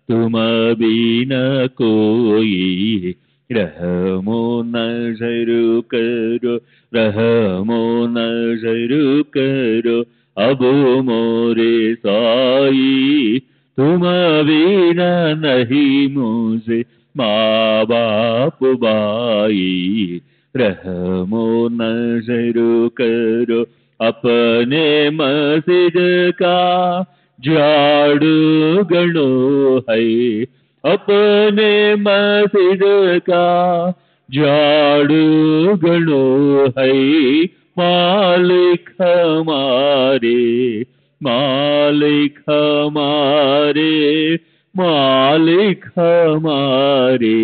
तुम बिना कोई रहमो नजर करो रहमो नजर करो अब मोरे साई तुम बिना नहीं मुझे माँ बाप भाई रहमो नजर करो अपने मस्जिद का झाड़ू गणो है अपने मस्जिद का झाड़ू गणो है मालिक हमारे मालिक हमारे मालिक हमारे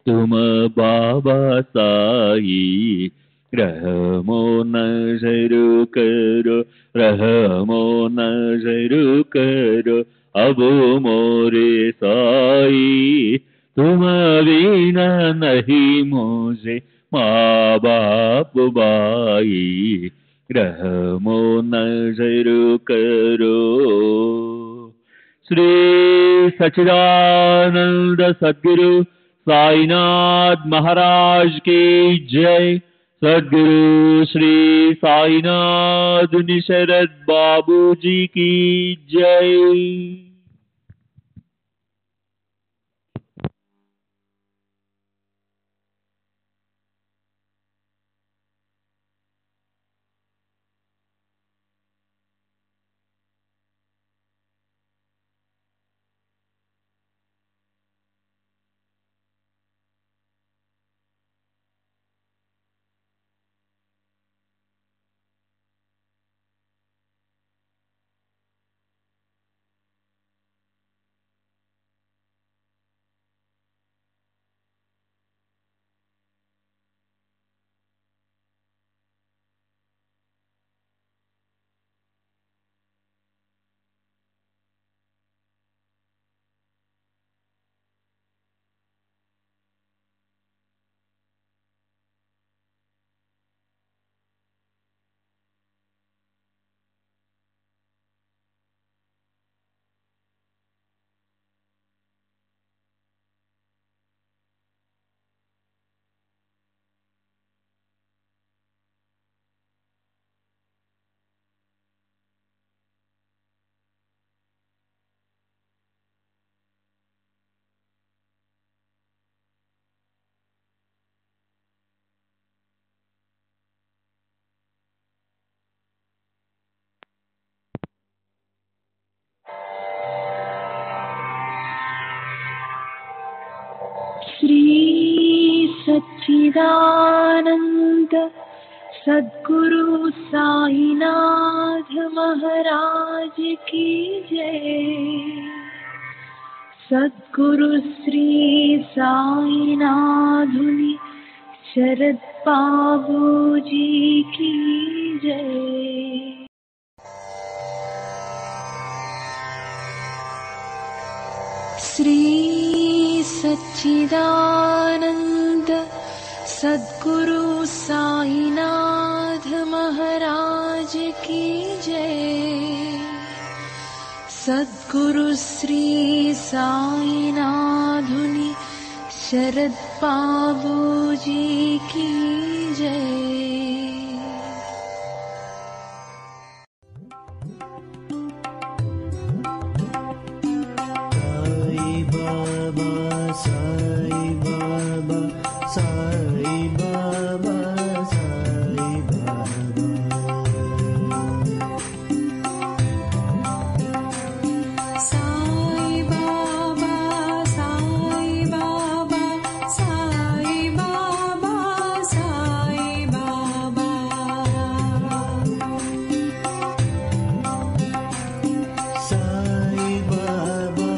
तुम बाबा साई रहमो नजर करो रहमो नजर करो अब मोरे साई तुम बिना नहीं मुझे माँ बाप भाई रहमो नजर करो। श्री सच्चिदानंद सद्गुरु साईनाथ महाराज की जय। सद्गुरु श्री साईनाथ निशरद बाबू जी की जय। श्री सच्चिदानंद सद्गुरु साईनाथ महाराज की जय। सद्गुरु श्री साईनाथुनि शरद बाबू जी की जय। श्री सच्चिदानंद सद्गुरु साईनाथ महाराज की जय। सद्गुरु श्री साईनाथुनि शरद बाबू जी की जय। Sai Baba